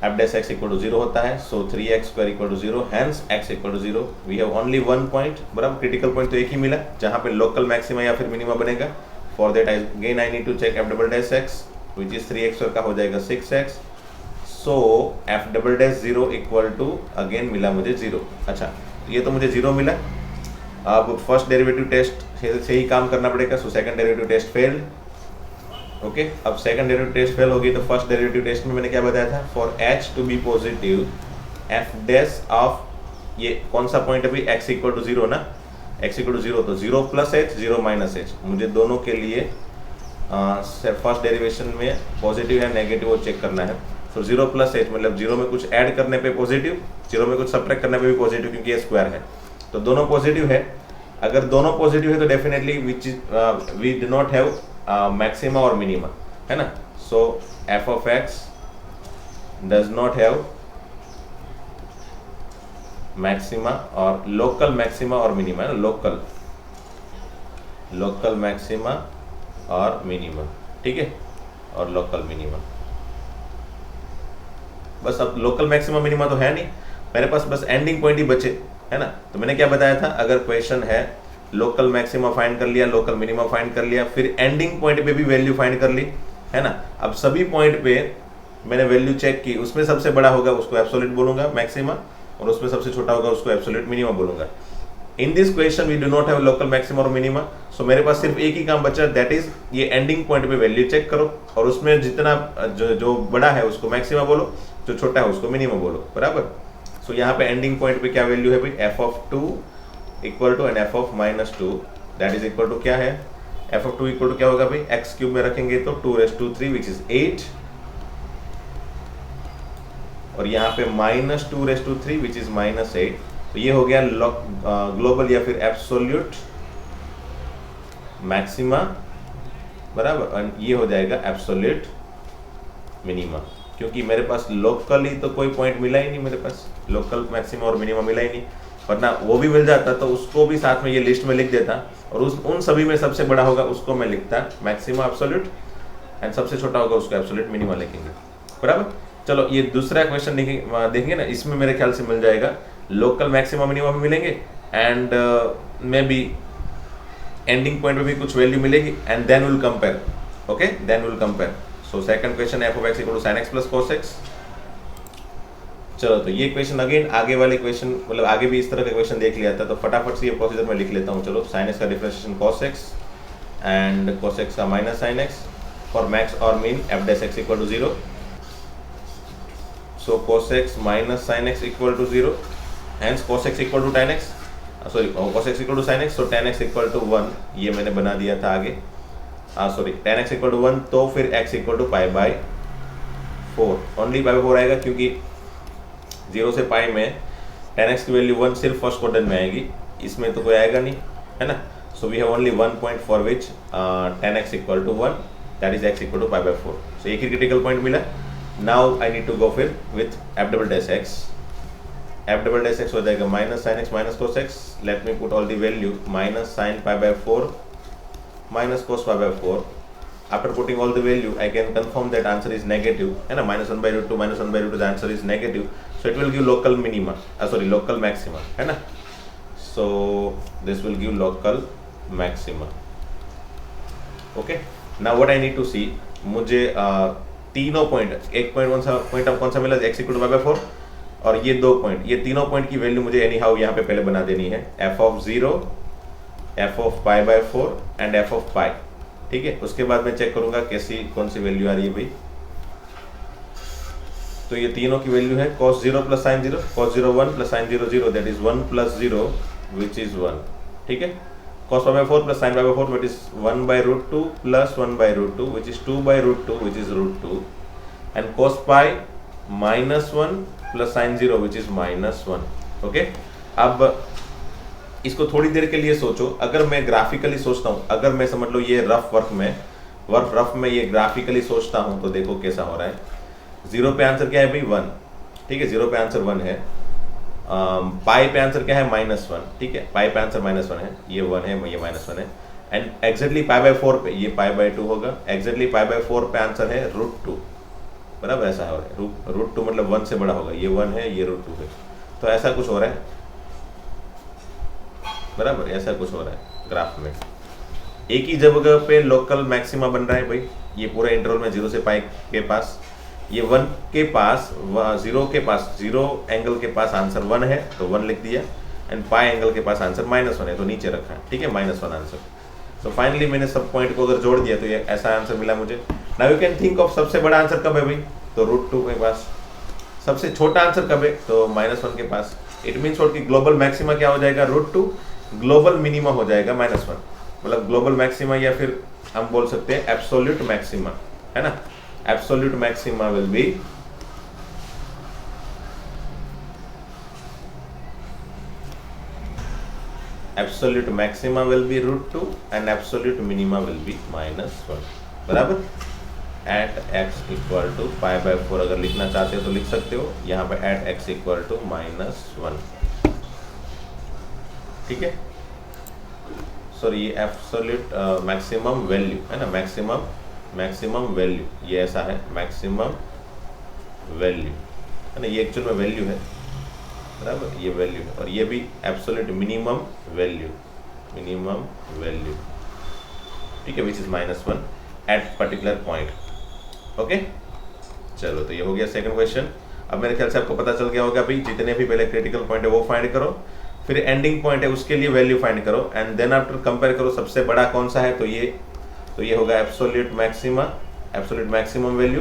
f dash x equal to 0 होता है, so 3x square equal to 0, hence x equal to 0। We have only one point बराबर, क्रिटिकल पॉइंट तो एक ही मिला जहाँ पे लोकल मैक्सिमा या फिर मिनिमा बनेगा। For that again I need to check f double dash x which is 3x square का हो जाएगा 6x। सो f double dash 0 equal to again मिला मुझे 0। अच्छा, ये तो मुझे 0 मिला। अब फर्स्ट डेरिवेटिव टेस्ट से ही काम करना पड़ेगा, so second derivative test failed. Okay, अब सेकंड डेरिवेटिव टेस्ट फेल होगी तो फर्स्ट डेरिवेटिव टेस्ट में मैंने क्या बताया था, for h to be positive f dash of, ये कौन सा पॉइंट है भाई, x इक्वल टू 0 ना, x इक्वल टू 0 तो 0 प्लस h 0 माइनस h। मुझे दोनों के लिए फर्स्ट डेरिवेशन में पॉजिटिव है नेगेटिव वो चेक करना है। तो 0 प्लस h मतलब 0 में कुछ ऐड करने पे पॉजिटिव, 0 में कुछ सब्ट्रैक्ट करने पे भी पॉजिटिव, क्योंकि ये स्क्वायर है तो दोनों पॉजिटिव है। अगर दोनों पॉजिटिव है तो definitely which we do not have maxima और मिनिमा, है ना। सो f of x does not have maxima और लोकल मैक्सिमा और मिनिमा, है ना, लोकल मैक्सिमा और मिनिमा, ठीक है, और लोकल मिनिमा। बस अब लोकल मैक्सिमा मिनिमा तो है नहीं मेरे पास, बस एंडिंग पॉइंट ही बचे, है ना। तो मैंने क्या बताया था, अगर क्वेश्चन है लोकल मैक्सिमा फाइंड कर लिया, लोकल मिनिमा फाइंड कर लिया, फिर एंडिंग पॉइंट पे भी वैल्यू फाइंड कर ली, है ना। अब सभी पॉइंट पे मैंने वैल्यू चेक की, उसमें सबसे बड़ा होगा उसको एब्सोल्यूट बोलूंगा मैक्सिमा, और उसमें सबसे छोटा होगा उसको एब्सोल्यूट मिनिमा बोलूंगा। In this question we do not have local maxima और मिनिमा, सो मेरे पास सिर्फ एक ही काम बचा, दैट इज ये एंडिंग पॉइंट पे वैल्यू चेक करो और उसमें जितना जो बड़ा है उसको मैक्सिमा बोलो, जो छोटा है उसको मिनिमा बोलो, बराबर। सो यहाँ पे एंडिंग पॉइंट पे क्या वैल्यू है भाई, f of 2 equal to and f of -2 that is equal to क्या है, f ऑफ 2 इक्वल टू क्या होगा भाई, x क्यूब में रखेंगे तो 2�3 विच इज 8, और यहाँ पे -2�3 विच इज -8। तो ये हो गया ग्लोबल या फिर एब्सोल्यूट मैक्सिमा, बराबर, और ये हो जाएगा एब्सोल्यूट मिनिमा, क्योंकि मेरे पास लोकली तो कोई पॉइंट मिला ही नहीं, मेरे पास लोकल मैक्सिमा और मिनिमा मिला ही नहीं, वरना वो भी मिल जाता तो उसको भी साथ में ये लिस्ट में लिख देता, और उन सभी में सबसे बड़ा होगा उसको मैं लिखता मैक्सिमा एब्सोल्यूट, एंड सबसे छोटा होगा उसको एब्सोल्यूट मिनिमा लिखेंगे, बराबर। चलो ये दूसरा क्वेश्चन देखेंगे ना, इसमें मेरे ख्याल से मिल जाएगा लोकल मैक्सिमा मिनिमा भी मिलेंगे, and may be ending point पे भी कुछ वैल्यू मिलेगी, and then will compare. Okay, then will compare. So second question f of x equal to sin x plus cos x। चलो तो ये क्वेश्चन अगेन आगे वाले क्वेश्चन, मतलब आगे भी इस तरह का क्वेश्चन देख लिया था, तो फटाफट से ये प्रोसीजर मैं लिख लेता हूँ। चलो, sin x का differentiation cos x and cos x का minus sin x for max और min f dash x equal to 0। So cos x minus sin x equal to 0, hence cos x equal to tan x, sorry cos x equal to sin x, so tan x equal to 1, ये मैंने बना दिया था आगे, sorry tan x equal to 1, तो फिर x equal to pi by 4, only pi by 4 आएगा, क्योंकि 0 से पाई में tan x की वैल्यू 1 सिर्फ फर्स्ट क्वाड्रेंट में आएगी, इसमें तो कोई आएगा नहीं, है ना। So we have only one point for which tan x equal to 1, that is x equal to pi by 4। सो एक ही क्रिटिकल पॉइंट मिला। Now I need to go फिर with f double dash x, f double dash x हो जाएगा minus sin x minus cos x, let me put all the value, minus sin pi by 4 minus cos pi by 4. After putting all the value, I can confirm that answer is negative, है ना, -1 by root 2 minus 1 by root 2, the answer is negative, so it will give local minima, sorry local maxima, है ना. So this will give local maxima. Okay, now what I need to see, मुझे तीनों पॉइंट, एक पॉइंट कौन सा मिला, x equal to pi by 4, और ये दो पॉइंट, ये तीनों पॉइंट की वैल्यू मुझे एनी हाउ यहाँ पे पहले बना देनी है, f of 0, f of pi by 4 and f of pi, ठीक है. उसके बाद मैं चेक करूंगा कैसी कौन सी वैल्यू आ रही है भाई. तो ये तीनों की वैल्यू है cos 0 plus sin 0, cos 0 1 plus sin 0 0, that is 1 plus 0 which is 1, ठीक है. cos pi by 4 plus sin pi by 4 which is 1 by root 2 plus 1 by root 2 which is 2 by root 2 which is root 2. And cos pi -1 plus sine 0 which is -1। Okay, अब इसको थोड़ी देर के लिए सोचो। अगर मैं ग्राफिकली सोचता हूँ, अगर मैं समझ लो ये रफ में ये ग्राफिकली सोचता हूँ तो देखो कैसा हो रहा है। 0 पे आंसर क्या है भाई 1, ठीक है, 0 पे आंसर 1 है। पाई पे आंसर क्या है -1, ठीक है, पाई पे आंसर -1 है, ये 1 है, ये -1 है। एंड एग्जैक्टली π/4 पे ये π/2 होगा। एग्जैक्टली π/4 पे आंसर है √2, बराबर ऐसा हो रहा है। √2 मतलब 1 से बड़ा होगा, ये 1 है, ये √2 है, तो ऐसा कुछ हो रहा है, बराबर ऐसा कुछ हो रहा है ग्राफ में। एक ही जगह पे लोकल मैक्सिमा बन रहा है भाई, ये पूरे इंटरवल में 0 से पाई के पास, ये 1 के पास, 0 के पास, 0 एंगल के पास आंसर 1 है तो 1 लिख दिया, एंड पाई एंगल के पास आंसर -1 है तो नीचे रखा है, ठीक है, -1 आंसर। तो फाइनली मैंने सब पॉइंट को अगर जोड़ दिया तो ये ऐसा आंसर मिला मुझे। Now you can think of सबसे बड़ा आंसर कब है भाई, तो √2 के पास। सबसे छोटा आंसर कब है, तो -1 के पास। इट मीन्स कि ग्लोबल मैक्सिमा क्या हो जाएगा, √2, ग्लोबल मिनिमा हो जाएगा -1, मतलब ग्लोबल मैक्सिमा या फिर हम बोल सकते हैं एब्सोल्यूट मैक्सिमा, है ना। Absolute maxima will be √2 and absolute minima will be -1, बराबर। एट x इक्वल टू π/4 अगर लिखना चाहते हो तो लिख सकते हो, यहाँ पे एट x इक्वल टू -1, ठीक है। सॉरी, ये एब्सोल्यूट मैक्सिमम वैल्यू है ना, मैक्सिमम वैल्यू ये ऐसा है, मैक्सिमम वैल्यू है ना, ये एक्चुअल में वैल्यू है, बराबर, ये वैल्यू है। और ये भी एब्सोल्यूट मिनिमम वैल्यू, ठीक है, विच is -1 at particular point. Okay, चलो तो ये हो गया सेकंड क्वेश्चन। अब मेरे ख्याल से आपको पता चल गया होगा भाई, जितने भी पहले क्रिटिकल पॉइंट है वो फाइंड करो, फिर एंडिंग पॉइंट है उसके लिए वैल्यू फाइंड करो, एंड देन आफ्टर कंपेयर करो सबसे बड़ा कौन सा है, तो ये होगा एब्सोल्यूट मैक्सिमम वैल्यू,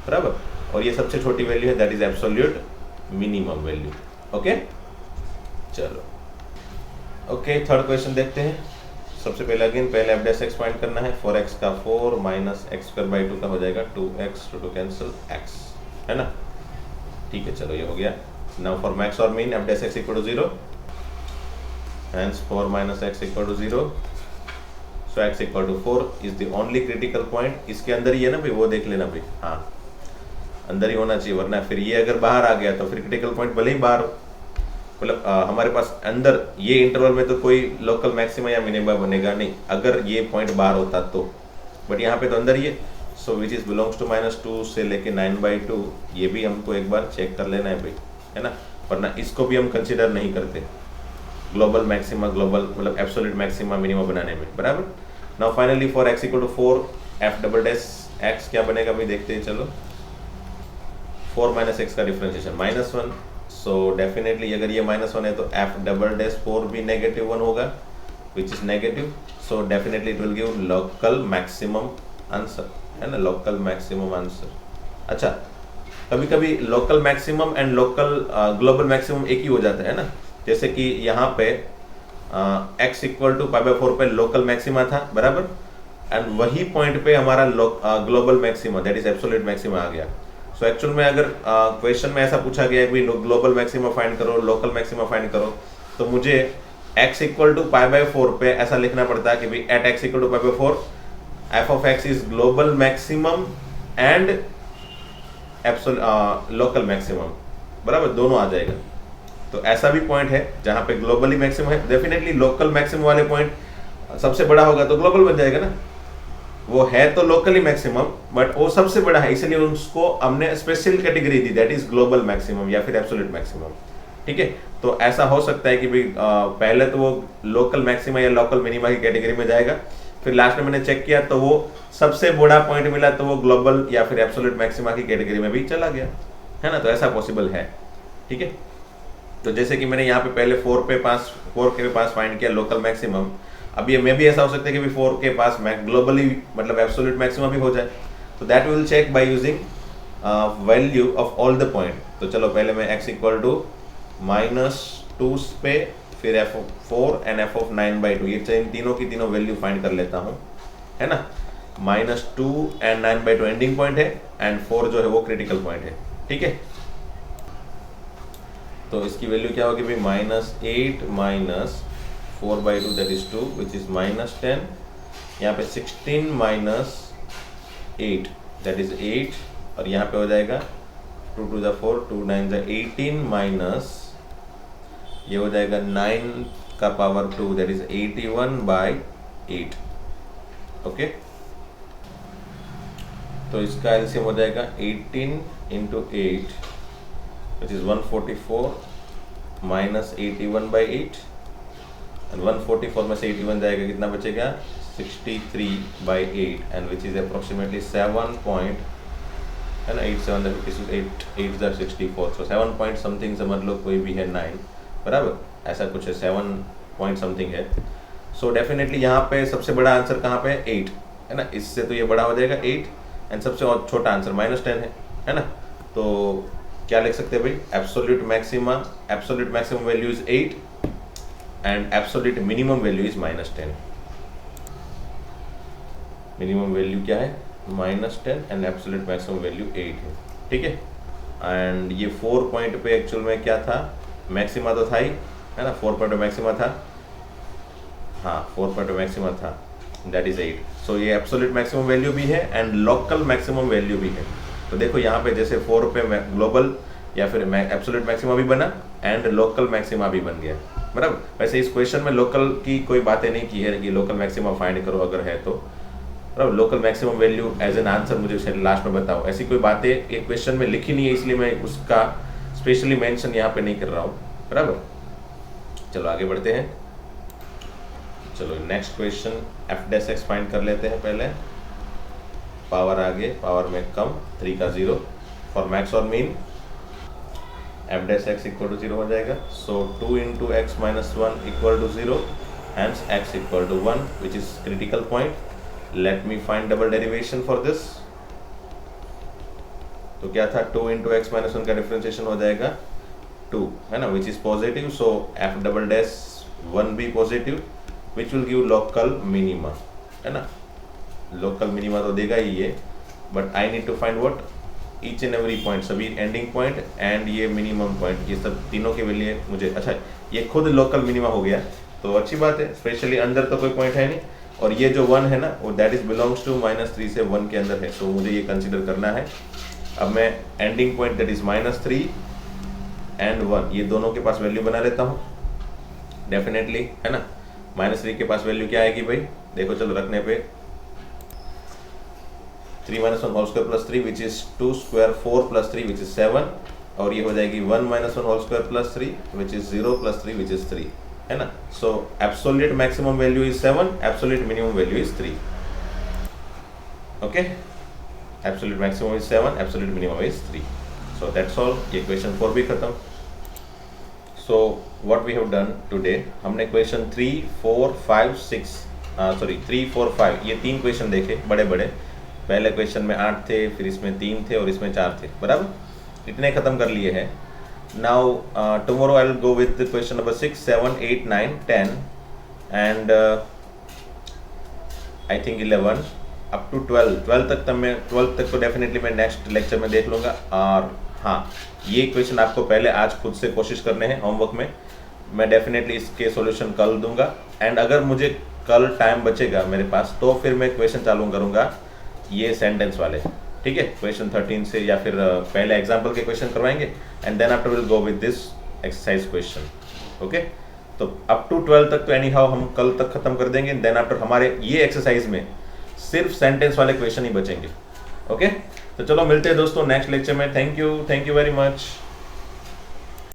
बराबर। और ये सबसे छोटी वैल्यू है, that is absolute minimum value. Okay, चलो ओके, थर्ड क्वेश्चन देखते हैं। सबसे पहले अगेन पहले f' फाइंड करना है। 4x का 4 माइनस x² का हो जाएगा 2x, टू कैंसिल x, है ना, ठीक है। चलो ये हो गया। नाउ फॉर मैक्स और min f' equal to 0, hence 4 minus x equal to 0, so x equal to 4 is the only critical point। इसके अंदर ही है ना भाई, वो देख लेना भाई, हाँ अंदर ही होना चाहिए, वरना फिर ये अगर बाहर आ गया तो फिर क्रिटिकल पॉइंट भले ही बाहर, मतलब हमारे पास अंदर ये इंटरवल में तो कोई लोकल मैक्सिमा या मिनिमा बनेगा नहीं अगर ये पॉइंट बाहर होता तो, बट यहाँ पे तो अंदर ही है। सो विच इज बिलोंग्स टू -2 से लेके 9/2, ये भी हमको एक बार चेक कर लेना है भाई, है ना, वरना इसको भी हम कंसिडर नहीं करते ग्लोबल मैक्सिमा, ग्लोबल मतलब एब्सोल्यूट मैक्सिमा मिनिमा बनाने में, बराबर। Now finally for x equal to 4 f' क्या बनेगा भाई, देखते हैं। चलो 4 माइनस x का डिफरेंशिएशन -1, सो डेफिनेटली अगर ये -1 है तो f'4 भी -1 होगा, which is negative, so definitely it will give local maximum answer, है ना, लोकल मैक्सिमम आंसर। अच्छा, कभी कभी local maximum and local global maximum एक ही हो जाता है ना, जैसे कि यहाँ पे x इक्वल टू π/4 पे लोकल मैक्सिमा था, बराबर, एंड वही पॉइंट पे हमारा global maxima that is absolute maxima आ गया। सो एक्चुअल में अगर क्वेश्चन में ऐसा पूछा गया है कि ग्लोबल मैक्सिमा फाइंड करो, लोकल मैक्सिमा फाइंड करो, तो मुझे x इक्वल टू π/4 पे ऐसा लिखना पड़ता है कि भाई at x equal to π/4 f of x is global maximum and local maximum, बराबर, दोनों आ जाएगा। तो ऐसा भी पॉइंट है जहां पे ग्लोबली मैक्सिमम है, डेफिनेटली लोकल मैक्सिमम वाले पॉइंट सबसे बड़ा होगा तो ग्लोबल बन जाएगा ना, वो है तो लोकली मैक्सिमम बट वो सबसे बड़ा है, इसलिए उसको हमने special category the, that is global maximum या फिर एब्सोल्यूट मैक्सिमम, ठीक है। तो ऐसा हो सकता है कि भाई पहले तो वो लोकल मैक्सिमा या लोकल मिनिमा की कैटेगरी में जाएगा, फिर लास्ट में मैंने चेक किया तो वो सबसे बड़ा पॉइंट मिला तो वो ग्लोबल या फिर एब्सोल्यूट मैक्सिमा की कैटेगरी में भी चला गया, है ना, तो ऐसा पॉसिबल है, ठीक है। तो जैसे कि मैंने यहाँ पे पहले 4 के पास फाइंड किया लोकल मैक्सिमम, अब ये में भी ऐसा हो सकता है कि 4 के पास ग्लोबली मतलब एब्सोल्यूट मैक्सिमम भी हो जाए, तो that will check by using value of all the point. तो चलो पहले मैं x इक्वल टू -2 पे फिर f4 एंड f of 9/2 ये तीनों की तीनों वैल्यू फाइंड कर लेता हूँ, है ना। -2 एंड 9/2 एंडिंग पॉइंट है एंड 4 जो है वो क्रिटिकल पॉइंट है। ठीक है, तो इसकी वैल्यू क्या होगी भाई, -8 minus 4/2 that is 2 which is -10, यहाँ पे 16 माइनस 8 दैट इज 8, और यहाँ पे हो जाएगा 2 to the 4, 2 9 the 18 माइनस ये हो जाएगा 9 का पावर 2 दैट इज 81/8। ओके, तो इसका एलसीएम हो जाएगा 18 into 8 which is 144 minus 81/8, and 144 में से 81 जाएगा, कितना बचेगा 63/8, and which is approximately 7 point है ना, 8 7 8 64, सो 7 पॉइंट समथिंग समझ लो, कोई भी है 9 बराबर, ऐसा कुछ है, 7 पॉइंट समथिंग है। सो डेफिनेटली यहाँ पे सबसे बड़ा आंसर कहाँ पे है, 8 है ना, इससे तो ये बड़ा हो जाएगा 8, एंड सबसे छोटा आंसर -10 है ना। तो क्या लिख सकते हैं भाई, absolute maximum value is 8 and absolute minimum value is -10। Minimum value क्या है, -10, एंड एब्सोल्यूट मैक्सिमम वैल्यू 8 है। ठीक है, एंड ये 4 पॉइंट पे एक्चुअल में क्या था, मैक्सिमा तो था ही है ना, 4 पॉइंट मैक्सिमा था, हाँ 4 पॉइंट मैक्सिमा था, दैट इज 8। सो ये एब्सोल्यूट मैक्सिमम वैल्यू भी है एंड लोकल मैक्सिमम वैल्यू भी है। तो देखो यहाँ पे जैसे 4 पे ग्लोबल या फिर एब्सोल्यूट मैक्सिमा भी बना एंड लोकल मैक्सिमा भी बन गया बराबर। वैसे इस क्वेश्चन में लोकल की कोई बातें नहीं की है कि लोकल मैक्सिमा फाइंड करो, अगर है तो बराबर, local maximum value as an answer मुझे लास्ट में बताओ, ऐसी कोई बातें एक क्वेश्चन में लिखी नहीं है, इसलिए मैं उसका स्पेशली मेंशन यहाँ पे नहीं कर रहा हूँ बराबर। चलो आगे बढ़ते हैं, चलो नेक्स्ट क्वेश्चन f' फाइंड कर लेते हैं पहले। पावर आगे, पावर में कम, 3 का 0 फॉर मैक्स और मीन, f' इक्वल टू 0 हो जाएगा। So 2 into x minus 1 equal to 0, hence x equal to 1 which is critical point. Let me find double derivation for this. तो क्या था, 2 into x minus 1 का डिफरेंशिएशन हो जाएगा 2 है ना, which is positive, so f'1 भी positive which will give local minima है ना। लोकल मिनिमा तो देगा ही ये, but I need to find what, each and every point, सभी एंडिंग पॉइंट एंड ये मिनिमम पॉइंट, ये सब तीनों के लिए मुझे, अच्छा ये खुद लोकल मिनिमा हो गया तो अच्छी बात है, स्पेशली अंदर तो कोई पॉइंट है नहीं, और ये जो 1 है ना वो दैट इज बिलोंग्स टू -3 से 1 के अंदर है, तो मुझे ये कंसिडर करना है। अब मैं ending point that is -3 and 1 ये दोनों के पास वैल्यू बना लेता हूँ डेफिनेटली है ना। -3 के पास वैल्यू क्या आएगी भाई, देखो चलो रखने पे 3 - 1 whole square plus 3 which is 2 square 4 plus 3 which is 7, और ये हो जाएगी 1 - 1 whole square plus 3 which is 0 plus 3 which is 3 है ना। So absolute maximum value is 7, absolute minimum value is 3। Okay, absolute maximum is 7, absolute minimum is 3। So that's all, ये क्वेश्चन 4 भी खत्म। So what we have done today, हमने क्वेश्चन 3 4 5 6 सॉरी 3 4 5 ये 3 क्वेश्चन देखे बड़े बड़े। पहले क्वेश्चन में 8 थे, फिर इसमें 3 थे और इसमें 4 थे बराबर, इतने खत्म कर लिए हैं। Now tomorrow I will go with question number 6 7 8 9 10 and I think 11 up to 12 तक। तब मैं 12 तक तो डेफिनेटली मैं नेक्स्ट लेक्चर में देख लूँगा। और हाँ, ये क्वेश्चन आपको पहले आज खुद से कोशिश करने हैं होमवर्क में, मैं डेफिनेटली इसके सॉल्यूशन कल दूंगा, एंड अगर मुझे कल टाइम बचेगा मेरे पास तो फिर मैं क्वेश्चन चालू करूंगा ये सेंटेंस वाले, ठीक है, क्वेश्चन 13 से, या फिर पहले एग्जाम्पल के क्वेश्चन करवाएंगे and then after will go with this exercise question. Okay, तो अप टू 12 तक तो एनी हाउ हम कल तक खत्म कर देंगे, देन आफ्टर हमारे ये एक्सरसाइज में सिर्फ सेंटेंस वाले क्वेश्चन ही बचेंगे। ओके, तो चलो मिलते हैं दोस्तों नेक्स्ट लेक्चर में। Thank you very much.